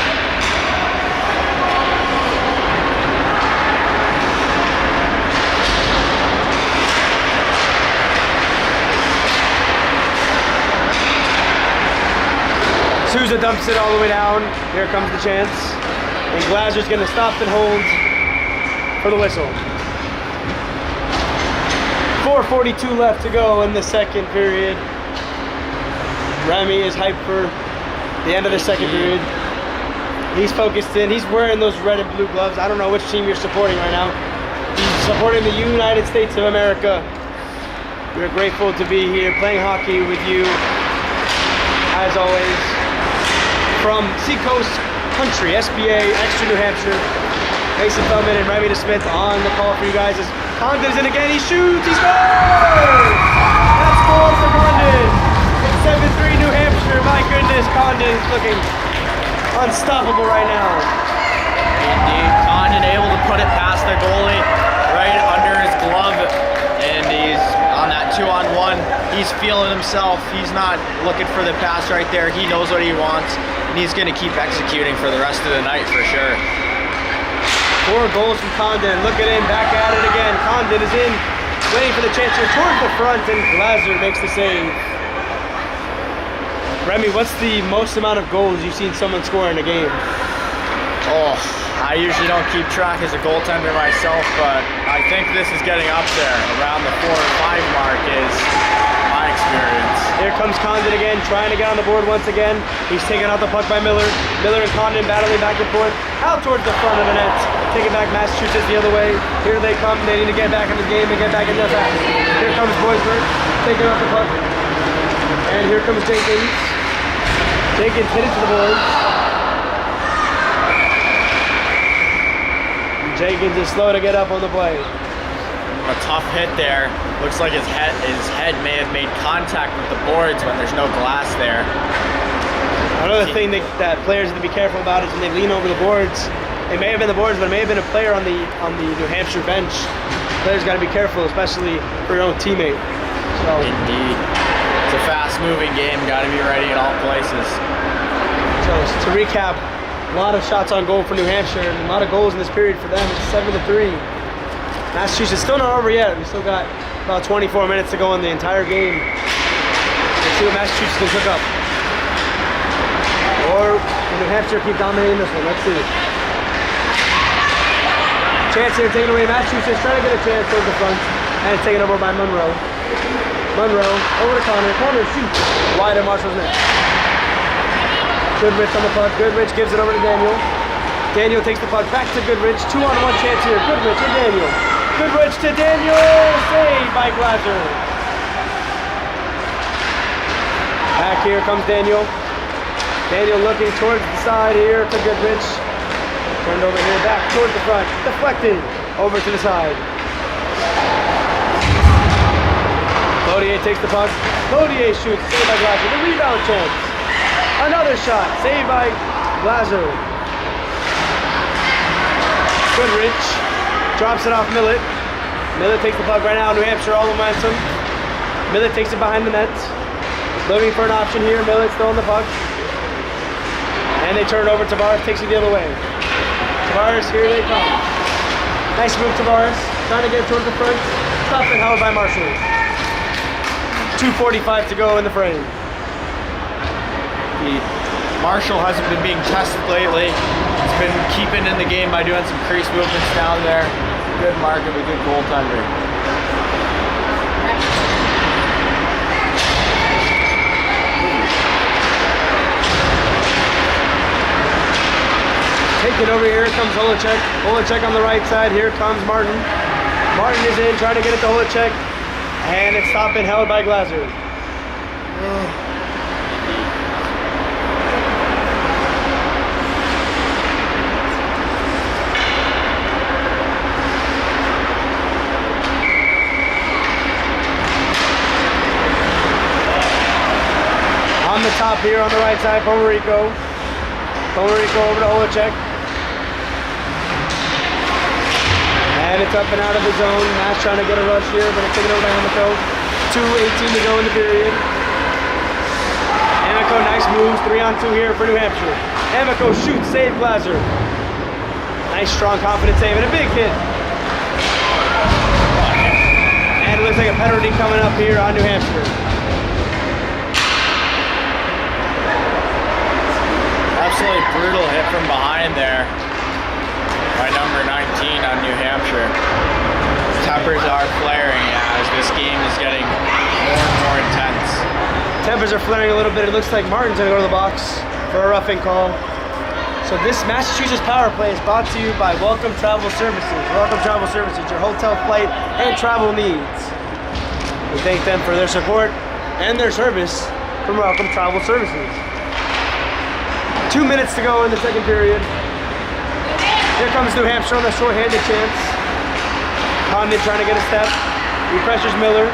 Souza dumps it all the way down. Here comes the chance. And Glaser's going to stop and hold for the whistle. 4:42 left to go in the second period. Remy is hyped for the end of the second period. He's focused in. He's wearing those red and blue gloves. I don't know which team you're supporting right now. He's supporting the United States of America. We're grateful to be here playing hockey with you, as always. From Seacoast Country, SBA, Exeter, New Hampshire. Mason Feldman and Remy DeSmith on the call for you guys. As Condon's in again, he shoots, he scores! That's goal for Condon. It's 7-3 New Hampshire. My goodness, Condon's looking unstoppable right now. Indeed, Condon able to put it past their goalie right under his glove, and he's on that 2-on-1. He's feeling himself. He's not looking for the pass right there. He knows what he wants, and he's going to keep executing for the rest of the night for sure. 4 goals from Condon. Look at him, back at it again. Condon is in, waiting for the chance here towards the front, and Glaser makes the save. Remy, what's the most amount of goals you've seen someone score in a game? Oh, I usually don't keep track as a goaltender myself, but I think this is getting up there. Around the 4 or 5 mark is my experience. Here comes Condon again, trying to get on the board once again. He's taking out the puck by Miller. Miller and Condon battling back and forth, out towards the front of the net. Taking back Massachusetts the other way. Here they come. They need to get back in the game and get back in the fast. Here comes Boisberg, taking out the puck. And here comes Jenkins. Jenkins hit it to the boards. Jenkins is slow to get up on the play. A tough hit there. Looks like his head may have made contact with the boards when there's no glass there. Another thing that players have to be careful about is when they lean over the boards. It may have been the boards, but it may have been a player on the New Hampshire bench. Players got to be careful, especially for your own teammate. So, indeed, it's a fast-moving game. Got to be ready at all places. So to recap, a lot of shots on goal for New Hampshire, and a lot of goals in this period for them. It's 7-3. Massachusetts still not over yet. We still got about 24 minutes to go in the entire game. Let's see what Massachusetts can cook up. Or New Hampshire keep dominating this one. Let's see. Chance here taken away. Massachusetts trying to get a chance towards the front. And it's taken over by Monroe. Monroe over to Connor. Connor shoots wide of Marshall's net. Goodrich on the puck. Goodrich gives it over to Daniel. Daniel takes the puck back to Goodrich. 2-on-1 chance here. Goodrich and Daniel. Goodrich to Daniel. Saved by Glazer. Back here comes Daniel. Daniel looking towards the side here to Goodrich. Turned over here, back towards the front. Deflected over to the side. Clodier takes the puck. Clodier shoots. Saved by Glazer. The rebound chance. Another shot. Saved by Glazer. Goodrich drops it off Millett. Millett takes the puck right now. New Hampshire all momentum. Millett takes it behind the net. Looking for an option here. Millett's still on the puck. And they turn it over. Tavares takes it the other way. Tavares, here they come. Nice move, Tavares. Trying to get towards the front. Stopped and held by Marshall. 2:45 to go in the frame. Marshall hasn't been being tested lately. He's been keeping in the game by doing some crease movements down there. Good market with good goaltender. Take it over here comes Holacek. Holacek on the right side. Here comes Martin. Martin is in, trying to get it to Holacek. And it's stopped and held by Glazer. On the top here on the right side, Pomerico. Pomerico over to Holacek. And it's up and out of the zone. Matt's trying to get a rush here, but it's taken over by Amico. 2:18 to go in the period. Amico, nice moves. 3-on-2 here for New Hampshire. Amico shoots, save Glazer. Nice, strong, confident save, and a big hit. And it looks like a penalty coming up here on New Hampshire. Absolutely brutal hit from behind there by number 19 on New Hampshire. Tempers are flaring as this game is getting more and more intense. Tempers are flaring a little bit. It looks like Martin's gonna go to the box for a roughing call. So this Massachusetts power play is brought to you by Welcome Travel Services. Welcome Travel Services, your hotel, flight, and travel needs. We thank them for their support and their service from Welcome Travel Services. 2 minutes to go in the second period. Here comes New Hampshire on the short-handed chance. Condon trying to get a step. He pressures Miller.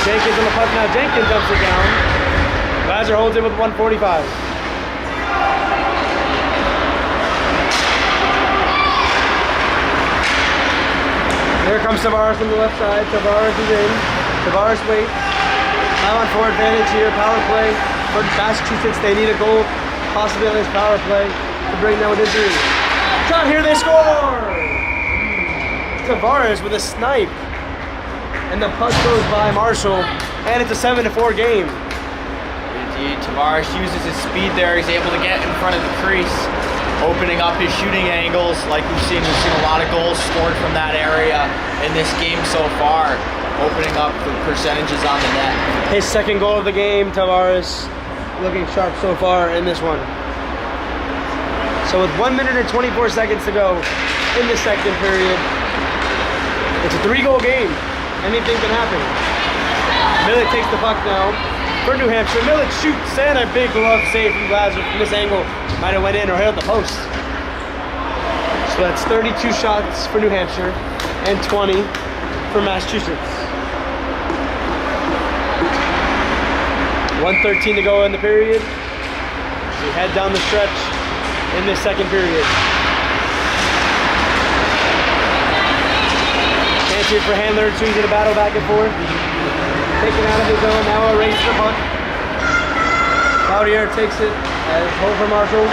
Jenkins on the puck now. Jenkins dumps it down. Glazer holds it with 1:45. Here comes Tavares on the left side. Tavares is in. Tavares waits. 5-on-4 advantage here. Power play for Massachusetts. They need a goal, possibly on this power play, to bring them within 3. Shot here, they score! Tavares with a snipe. And the puck goes by Marshall, and it's a 7-4 game. Tavares uses his speed there. He's able to get in front of the crease, opening up his shooting angles. Like we've seen a lot of goals scored from that area in this game so far, opening up the percentages on the net. His second goal of the game, Tavares looking sharp so far in this one. So with 1 minute and 24 seconds to go in the second period, it's a 3-goal game. Anything can happen. Millett takes the puck now for New Hampshire. Millett shoots, and a big glove save from Glasser from this angle. Might have went in or hit the post. So that's 32 shots for New Hampshire and 20 for Massachusetts. 1:13 to go in the period. We head down the stretch in this second period. Chance here for Handler, swings in a battle back and forth. Taken out of his zone, now a race for puck. Cloutier takes it as hold for Marshall.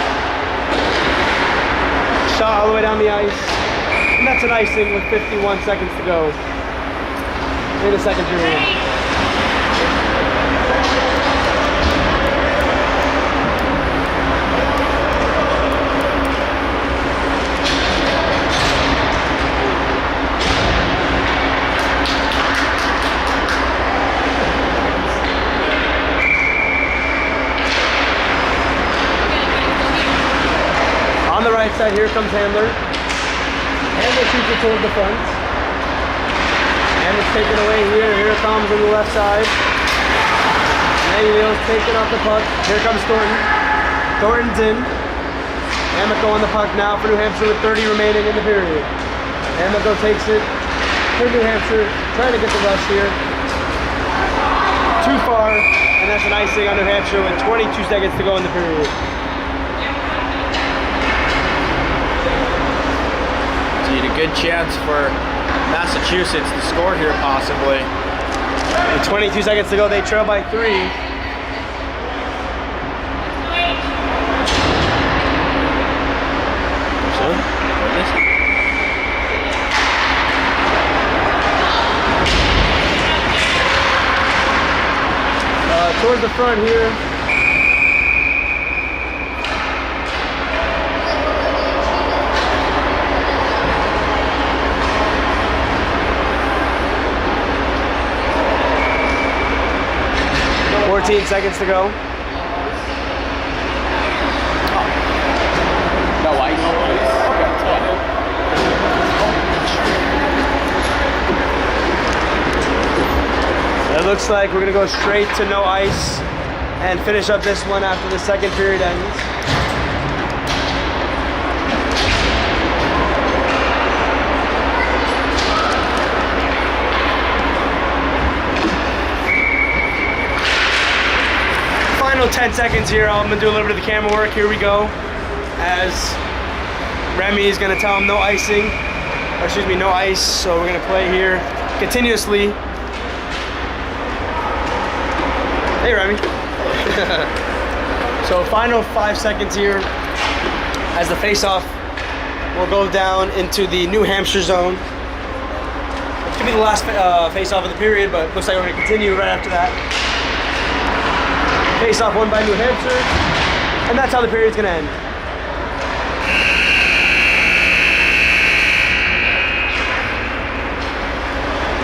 Shot all the way down the ice. And that's an icing with 51 seconds to go in the second period. On the right side, here comes Handler. Handler shoots it toward the front. And it's taken away here. Here it comes on the left side. Manuel's taking off the puck. Here comes Thornton. Thornton's in. Amico on the puck now for New Hampshire with 30 remaining in the period. Amico takes it for New Hampshire, trying to get the rush here. Too far, and that's an icing on New Hampshire with 22 seconds to go in the period. A good chance for Massachusetts to score here, possibly. With 22 seconds to go, they trail by 3. Towards the front here. Oh. 14 seconds to go. No ice. It looks like we're gonna go straight to no ice and finish up this one after the second period ends. Final 10 seconds here. I'm gonna do a little bit of the camera work. Here we go. As Remy is gonna tell him no icing, or excuse me, no ice. So we're gonna play here continuously. Hey, Remy. So final 5 seconds here as the face-off will go down into the New Hampshire zone. It could be the last face-off of the period, but looks like we're going to continue right after that. Face-off won by New Hampshire, and that's how the period's going to end.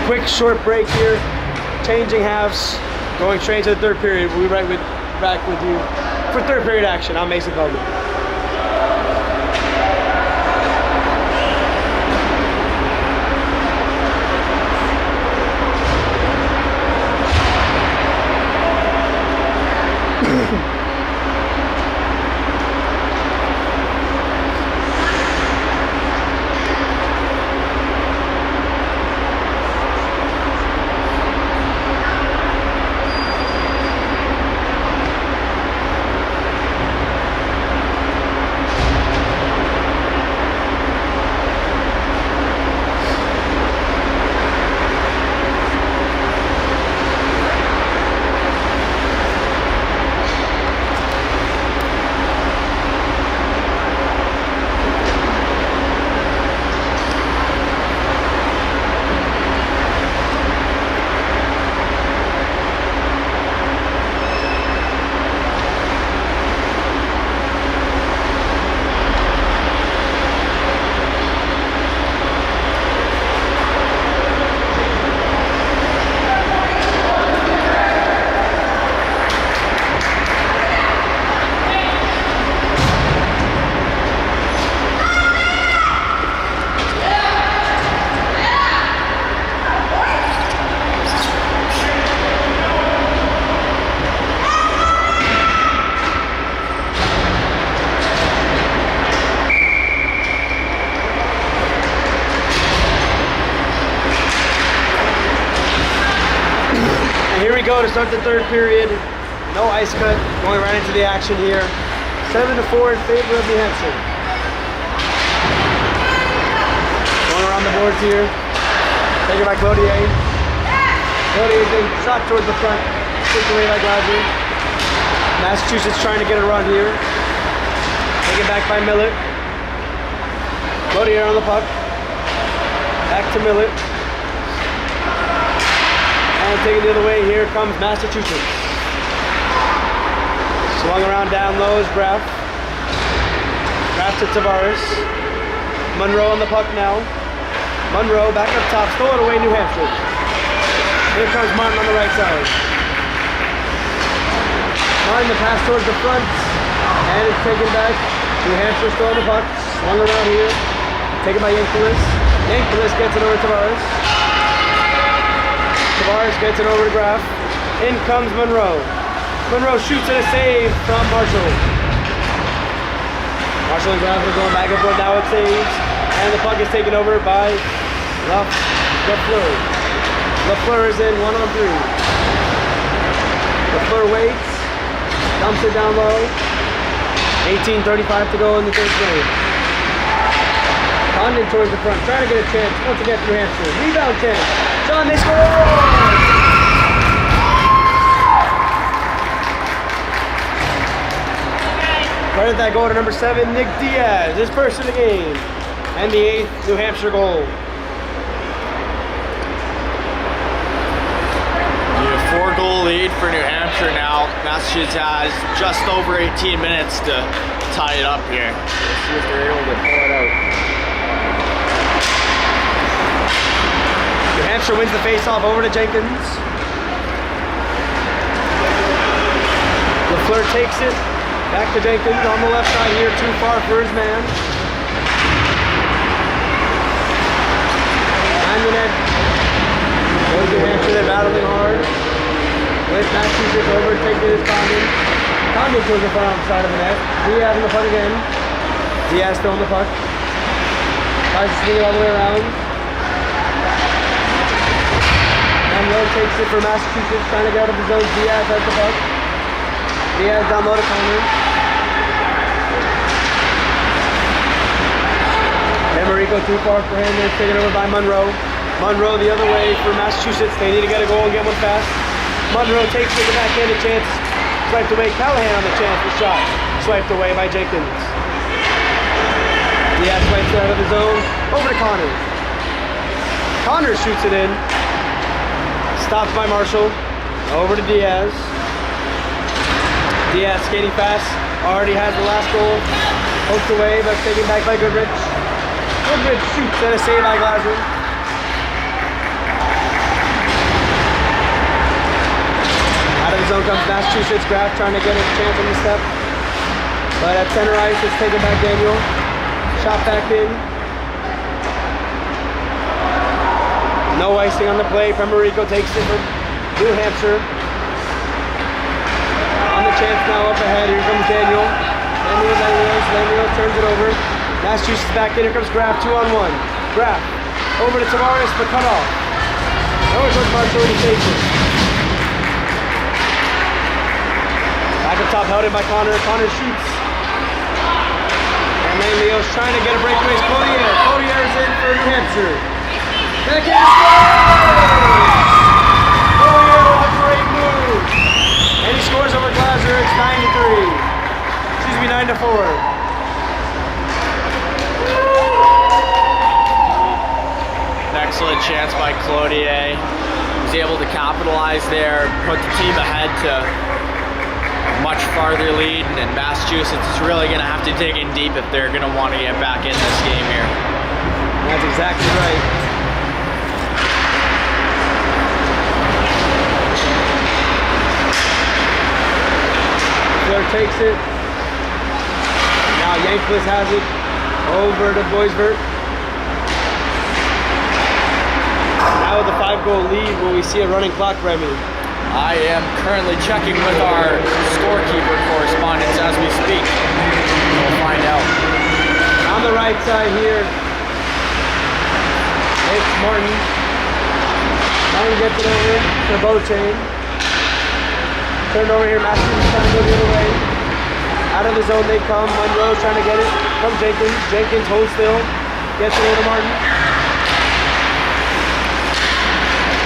Quick short break here, changing halves. Going straight to the third period. We'll be back with you for third period action. I'm Mason Condon. go to start the third period. No ice cut, going right into the action here. 7-4 in favor of New Hampshire. Going around the boards here. Taken by Clodier. Clodier's in, shot towards the front. Kicked away by Glasser. Massachusetts trying to get a run here. Taken back by Millett. Clodier on the puck. Back to Millett. And taking the other way, here comes Massachusetts. Swung around down low is Graf. Graf to Tavares. Monroe on the puck now. Monroe back up top, stole it away, New Hampshire. Here comes Martin on the right side. Martin the pass towards the front, and it's taken back. New Hampshire still on the puck, swung around here. Taken by Yankelis. Yankelis gets it over to Tavares. Tavares gets it over to Graf. In comes Monroe. Monroe shoots and a save from Marshall. Marshall and Graf are going back and forth, now it saves. And the puck is taken over by Lafleur. Lafleur is in 1-on-3. Lafleur waits. Dumps it down low. 18:35 to go in the third period. Condon towards the front, trying to get a chance once again for New Hampshire. Rebound chance. John, they score! Credit that goal to number 7, Nick Diaz, his first in the game. And the 8th New Hampshire goal. The 4-goal lead for New Hampshire now. Massachusetts has just over 18 minutes to tie it up here. Let's see if they're able to pull it out. New Hampshire wins the face-off over to Jenkins. Lafleur takes it. Back to Jenkins on the left side here, too far for his man. And the net. Goes New Hampshire, they're battling hard. With Massachusetts over, taking his Condon. Condon goes in front on the side of the net. Diaz on the puck again. Diaz still on the puck. Tries to swing it all the way around. Monroe takes it for Massachusetts, trying to get out of the zone. Diaz has the puck. Diaz down low to Condon. Marico too far for him. It's taken over by Monroe. Monroe the other way for Massachusetts. They need to get a goal and get one fast. Monroe takes it, the backhanded chance. Swiped away. Callahan on the chance. The shot swiped away by Jenkins. Diaz swipes it out of the zone. Over to Connor. Connor shoots it in. Stopped by Marshall. Over to Diaz. Diaz skating fast. Already has the last goal. Poked away, but taken back by Goodrich. Goodrich shoots and a save by Glasser. Out of the zone comes Massachusetts. Graf trying to get a chance on the step. But at center ice, it's taken back Daniel. Shot back in. No icing on the play. Marico takes it from New Hampshire. On the chance now up ahead. Here comes Daniel. Daniel turns it over. Massachusetts back in. Here comes Graf, 2-on-1. Graf over to Tavares, but cut off. Over towards Marshall, he takes it. Back up top, held in by Connor. Connor shoots. And then Leo's trying to get a breakaway. Clodier. Clodier is in for New Hampshire. Backhand scores! Clodier with a great move. And he scores over Glasser. It's 9-3. Excuse me, 9-4. Excellent chance by Clodier. Was able to capitalize there, put the team ahead to a much farther lead, and Massachusetts is really going to have to dig in deep if they're going to want to get back in this game here. That's exactly right. Fleur takes it. Now Yankelis has it over to Boisvert. Now with the 5-goal lead, will we see a running clock, Remy? I am currently checking with our scorekeeper correspondents as we speak. We'll find out. On the right side here, it's Martin. Martin gets it over to Beauchain. Turned over here, Massachusetts trying to go the other way. Out of the zone they come. Monroe's trying to get it. From Jenkins. Jenkins holds still. Gets it over to Martin.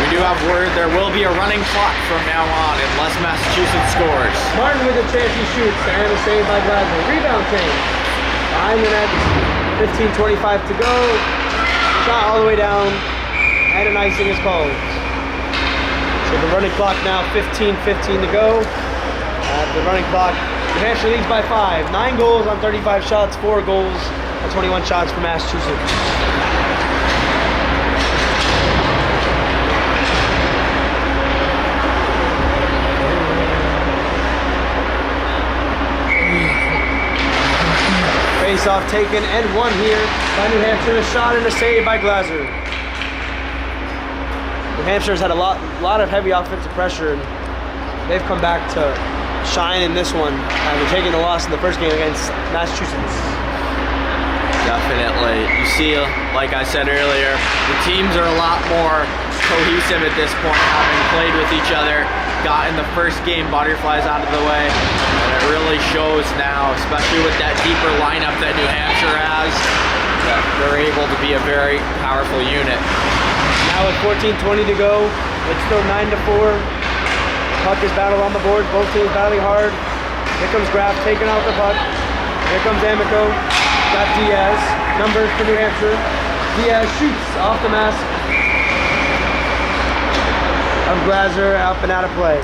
We do have word there will be a running clock from now on unless Massachusetts scores. Martin with a chance, he shoots, and a save by Gladwell. Rebound change. Behind the net, 15:25 to go. Shot all the way down, and an icing is called. So the running clock now 15:15 to go. The running clock, New Hampshire leads by 5. 9 goals on 35 shots, 4 goals on 21 shots for Massachusetts. Face-off taken and won here by New Hampshire. A shot and a save by Glaser. New Hampshire's had a lot of heavy offensive pressure, and they've come back to shine in this one, having taken a loss in the first game against Massachusetts. Definitely. You see, like I said earlier, the teams are a lot more cohesive at this point, having played with each other. Got in the first game butterflies out of the way, and it really shows now, especially with that deeper lineup that New Hampshire has, that they're able to be a very powerful unit. Now with 14:20 to go, it's still 9-4. Puck is battled on the board, both teams battling hard. Here comes Graf taking out the puck. Here comes Amico. Got Diaz, numbers for New Hampshire. Diaz shoots off the mask of Glaser, up and out of play.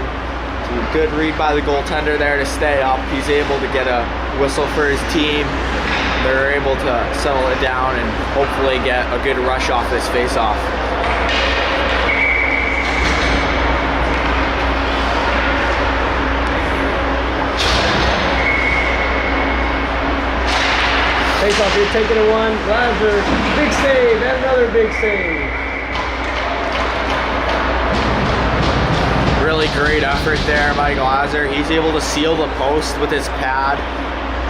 Good read by the goaltender there to stay up. He's able to get a whistle for his team. They're able to settle it down and hopefully get a good rush off this face-off. Face-off here, taking it 1. Glaser, big save, and another big save. Really great effort there by Glaser. He's able to seal the post with his pad,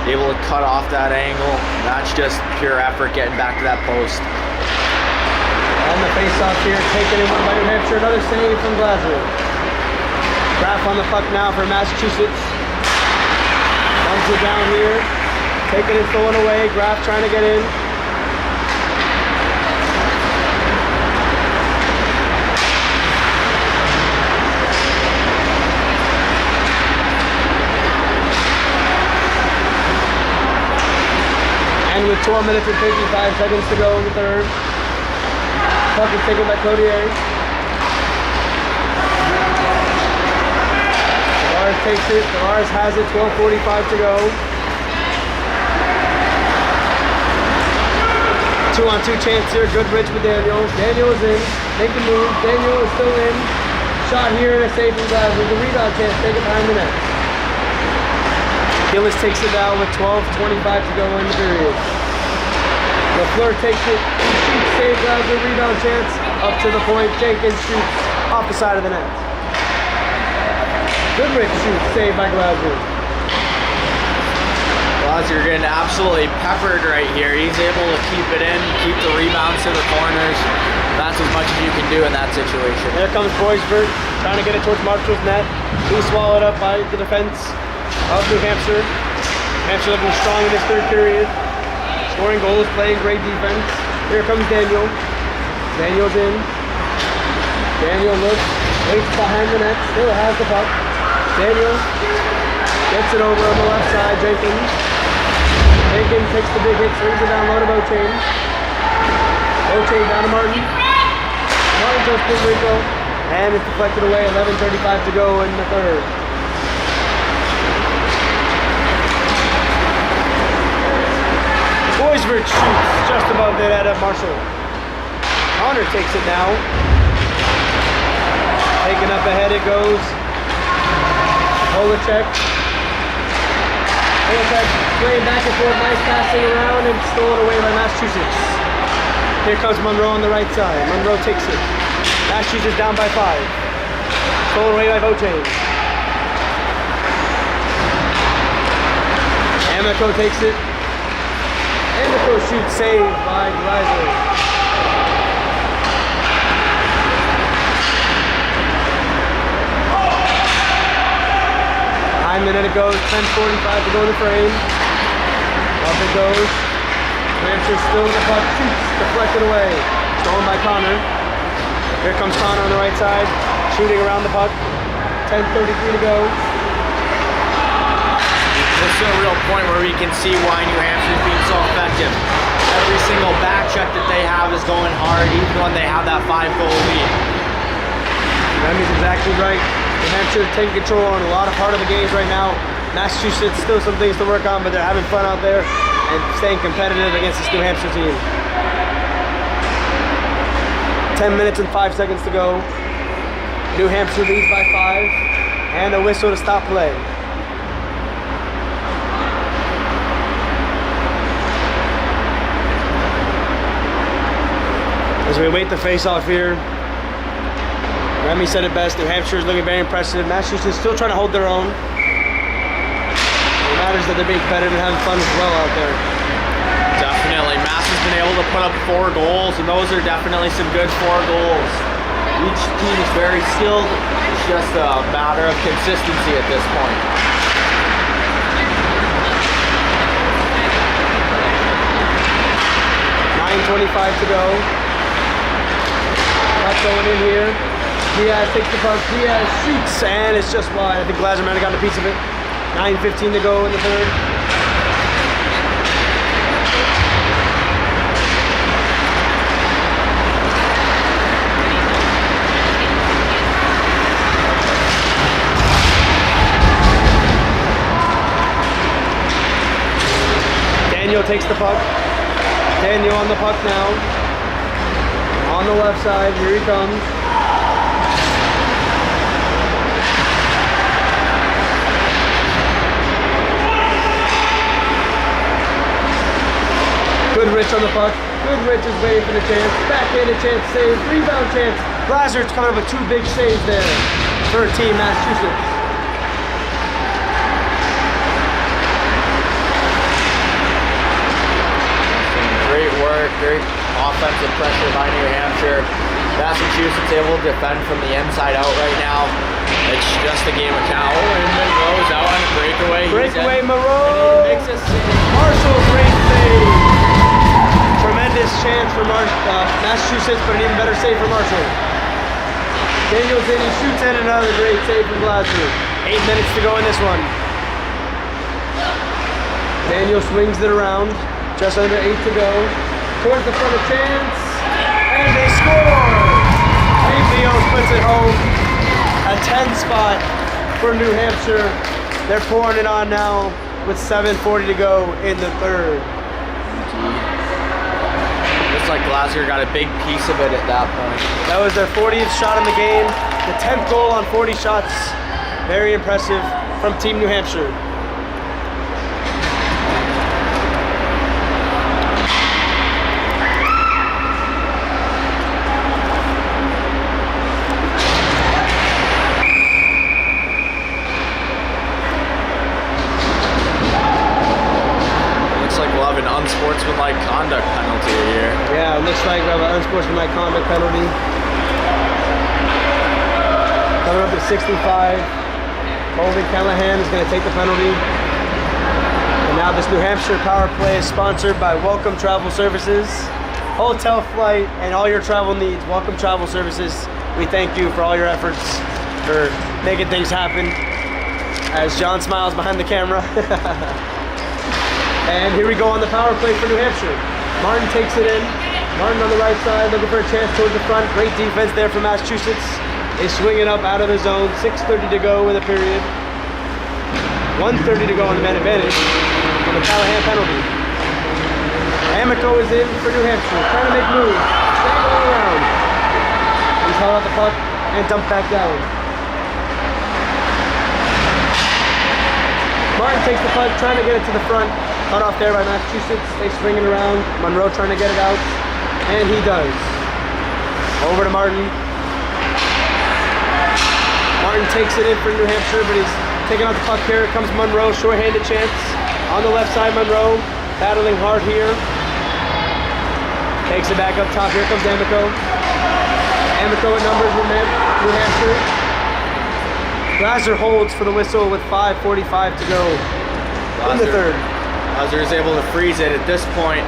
able to cut off that angle. That's just pure effort getting back to that post. On the face-off here, taken in 1 by New Hampshire. Another save from Glaser. Graf on the puck now for Massachusetts. Comes it down here. Taking it, throwing away. Graf trying to get in. And with 12 minutes and 55 seconds to go in the third. Puck is taken by Codier. Tavares takes it. Tavares has it. 12:45 to go. 2-on-2 chance here. Goodrich with Daniel. Daniel is in. Make the move. Daniel is still in. Shot here and a save from Glaser. There's a rebound chance. Take it behind the net. Gillis takes it now with 12:25 to go in the period. LaFleur takes it, shoots, save, Glaser, rebound chance, up to the point. Jenkins shoots off the side of the net. Goodrich shoots, saved by Glaser. Glaser getting absolutely peppered right here. He's able to keep it in, keep the rebounds to the corners. That's as much as you can do in that situation. There comes Boisberg, trying to get it towards Marshall's net. He's swallowed up by the defense of New Hampshire. Hampshire looking strong in this third period. Scoring goals, playing great defense. Here comes Daniel. Daniel's in. Daniel looks, waits behind the net, still has the puck. Daniel gets it over on the left side. Jenkins. Jenkins takes the big hit, swings it down low to Beauchene. Beauchene down to Martin. Martin goes to Rico. And it's deflected away, 11:35 to go in the third. Boisberg shoots just above the net of Marshall. Connor takes it now. Taken up ahead it goes. Holacek. Holacek playing back and forth, nice passing around and stolen away by Massachusetts. Here comes Monroe on the right side. Monroe takes it. Massachusetts down by 5. Stolen away by Beauchene. Amico takes it. Amico shoots, saved by Glaser. 9 minutes it goes, 10:45 to go in the frame. Up it goes. New Hampshire's still in the puck, shoots, deflected away. Stolen by Connor. Here comes Connor on the right side, shooting around the puck. 10:33 to go. This is a real point where we can see why New Hampshire is being so effective. Every single back check that they have is going hard, even when they have that 5-goal lead. Remy's exactly right. New Hampshire taking control on a lot of part of the games right now. Massachusetts still some things to work on, but they're having fun out there and staying competitive against this New Hampshire team. 10 minutes and 5 seconds to go. New Hampshire leads by 5, and a whistle to stop play. As we wait the face-off here, Remy said it best. New Hampshire is looking very impressive. Massachusetts still trying to hold their own. It matters that they're being competitive and having fun as well out there. Definitely. Mass has been able to put up 4 goals, and those are definitely some good 4 goals. Each team is very skilled. It's just a matter of consistency at this point. .25 to go. Not going in here. Diaz takes the puck. Diaz shoots, and it's just wide. I think Glasser might have gotten a piece of it. 9:15 to go in the third. Daniel takes the puck. Daniel on the puck now. On the left side, here he comes. Goodrich on the puck. Goodrich is waiting for the chance. Backhanded chance, save, rebound chance. Glazer's coming up with 2 big saves there for Team Massachusetts. Great work, great offensive pressure by New Hampshire. Massachusetts able to defend from the inside out right now. It's just a game of count. Oh, and Monroe's out on a breakaway. Breakaway, Monroe. He makes a save. Marshall, great save. Tremendous chance for Massachusetts, but an even better save for Marshall. Daniels in, he shoots in, another great save from Glasser. 8 minutes to go in this one. Daniel swings it around. Just under 8 to go. Towards the front of chance. And they score! Leos puts it home. A 10 spot for New Hampshire. They're pouring it on now with 7:40 to go in the third. Looks like Glasser got a big piece of it at that point. That was their 40th shot in the game. The 10th goal on 40 shots. Very impressive from Team New Hampshire. Unsportsmanlike conduct penalty here. Yeah, it looks like we have an unsportsmanlike conduct penalty. Coming up at 65. Colvin Callahan is going to take the penalty. And now this New Hampshire power play is sponsored by Welcome Travel Services. Hotel, flight, and all your travel needs. Welcome Travel Services. We thank you for all your efforts for making things happen. As John smiles behind the camera. And here we go on the power play for New Hampshire. Martin takes it in. Martin on the right side, looking for a chance towards the front. Great defense there for Massachusetts. They swing it up out of the zone. 6:30 to go in the period. 1:30 to go on the man advantage. On the Callahan penalty. Amico is in for New Hampshire, trying to make moves. Dangling around. He's held out the puck and dumped back down. Martin takes the puck, trying to get it to the front. Cut off there by Massachusetts. They swing it around. Monroe trying to get it out. And he does. Over to Martin. Martin takes it in for New Hampshire, but he's taking out the puck here. Here comes Monroe, short-handed chance. On the left side, Monroe battling hard here. Takes it back up top. Here comes Amico. Amico at numbers with New Hampshire. Glaser holds for the whistle with 5:45 to go in the third. Glaser is able to freeze it at this point.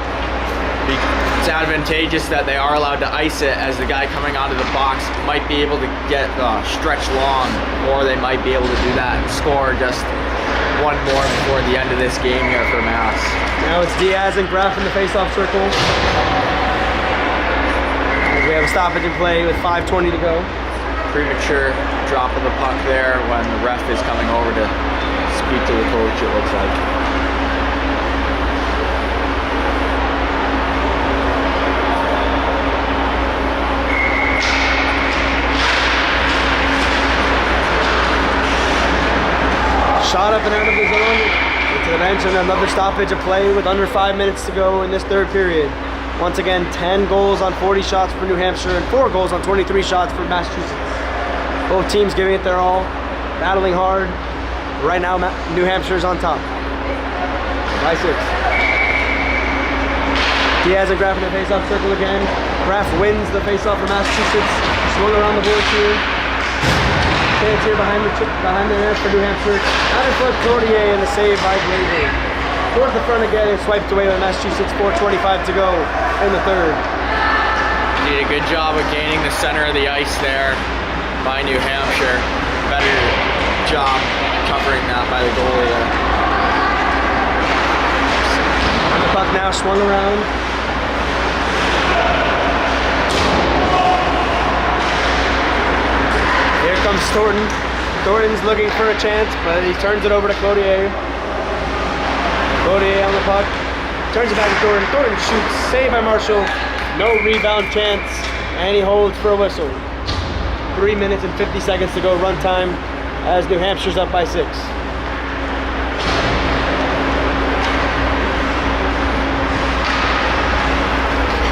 It's advantageous that they are allowed to ice it, as the guy coming onto the box might be able to get stretched long, or they might be able to do that and score just one more before the end of this game here for Mass. Now it's Diaz and Graff in the face-off circle. We have a stoppage in play with 5:20 to go. Premature drop of the puck there when the ref is coming over to speak to the coach, it looks like. Shot up and out of the zone into the bench, and another stoppage of play with under 5 minutes to go in this third period. Once again, 10 goals on 40 shots for New Hampshire and 4 goals on 23 shots for Massachusetts. Both teams giving it their all, battling hard. Right now, New Hampshire's on top by 6. Diaz and Graff in the face-off circle again. Graff wins the face-off for Massachusetts. Swung around the boards here. Chance here behind the net for New Hampshire. Out in front, Cloutier, and the save by Glaser. Towards the front again and swiped away by Massachusetts. 4:25 to go in the third. Did a good job of gaining the center of the ice there by New Hampshire. Better job covering that by the goalie there. And the puck now swung around. Here comes Thornton. Thornton's looking for a chance, but he turns it over to Cloutier. Cloutier on the puck. Turns it back to Thornton. Thornton shoots. Save by Marshall. No rebound chance. And he holds for a whistle. 3 minutes and 50 seconds to go run time as New Hampshire's up by 6.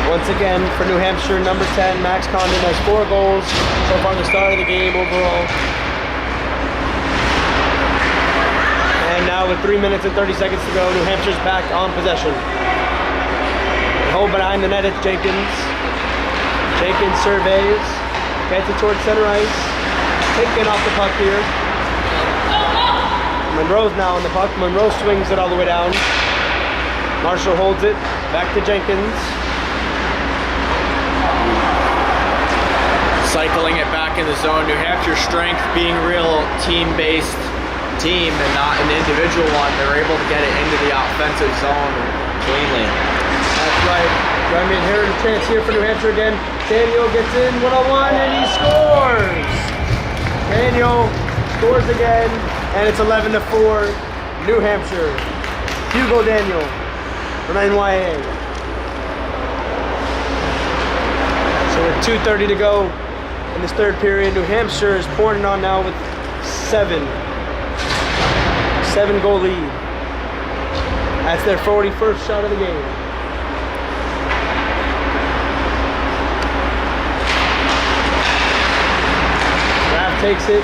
Once again, for New Hampshire, number 10, Max Condon has 4 goals so far the start of the game overall. And now with 3 minutes and 30 seconds to go, New Hampshire's back on possession. They hold behind the net, it's Jenkins. Jenkins surveys, gets it towards center ice. Taken off the puck here. Monroe's now on the puck. Monroe swings it all the way down. Marshall holds it, back to Jenkins. Cycling it back in the zone. New Hampshire's strength being real team-based team and not an individual one. They're able to get it into the offensive zone cleanly. That's right. I mean, here's a chance here for New Hampshire again. Daniel gets in one-on-one and he scores. Daniel scores again, and it's 11-4. New Hampshire. Hugo Daniel from NYA. So with 2:30 to go in this third period, New Hampshire is pouring it on now with 7-goal lead. That's their 41st shot of the game. Graff takes it.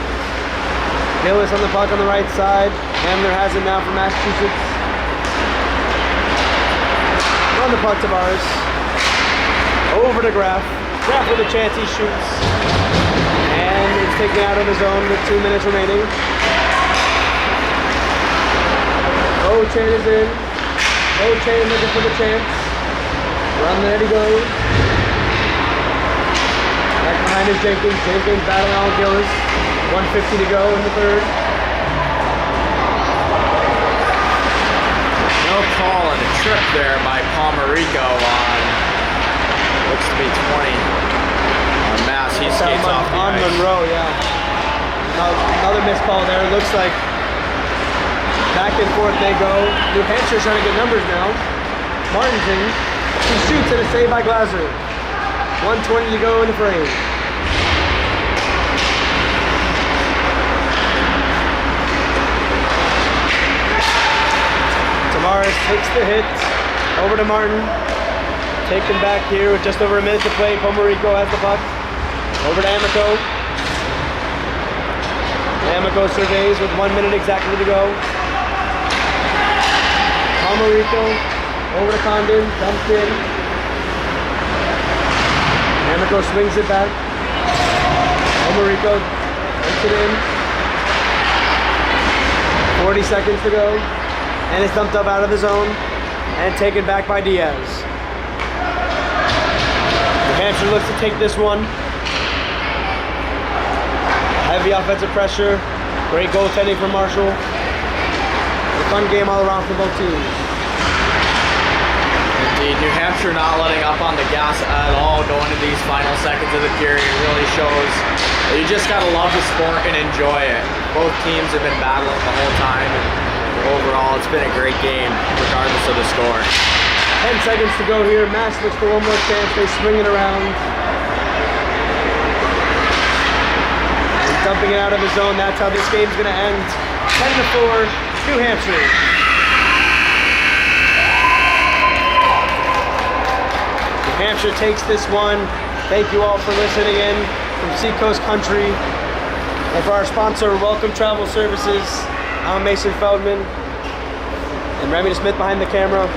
Gillis on the puck on the right side. Hamler has it now for Massachusetts. On the puck to Tavares. Over to Graff. Graff with a chance, he shoots. And it's taken out of the zone with 2 minutes remaining. O'Chain is in. O'Chain looking for the chance. Around the net he goes. Back behind is Jenkins. Jenkins battling on Gillis. 1:50 to go in the third. No call and a trip there by Palmerico on, looks to be 20 on Mass. He skates off the on ice. Monroe, yeah. Another missed call there. It looks like back and forth they go. New Hampshire's trying to get numbers now. Martin's in. He shoots and a save by Glaser. 1:20 to go in the frame. Tavares takes the hit. Over to Martin. Taken back here with just over a minute to play. Palmerico has the puck. Over to Amico. Amico surveys with 1 minute exactly to go. Palmerico over to Condon, dumped in. Amico swings it back. Palmerico dumps it in. 40 seconds to go. And it's dumped up out of the zone and taken back by Diaz. New Hampshire looks to take this one. Heavy offensive pressure. Great goaltending from Marshall. A fun game all around for both teams. Indeed, New Hampshire not letting up on the gas at all going into these final seconds of the period really shows that you just gotta love the sport and enjoy it. Both teams have been battling the whole time, and overall it's been a great game regardless of the score. 10 seconds to go here. Mass looks for one more chance. They swing it around. And dumping it out of the zone. That's how this game's gonna end. 10-4, New Hampshire. New Hampshire takes this one. Thank you all for listening in from Seacoast Country. And for our sponsor, Welcome Travel Services, I'm Mason Feldman and Remy Smith behind the camera.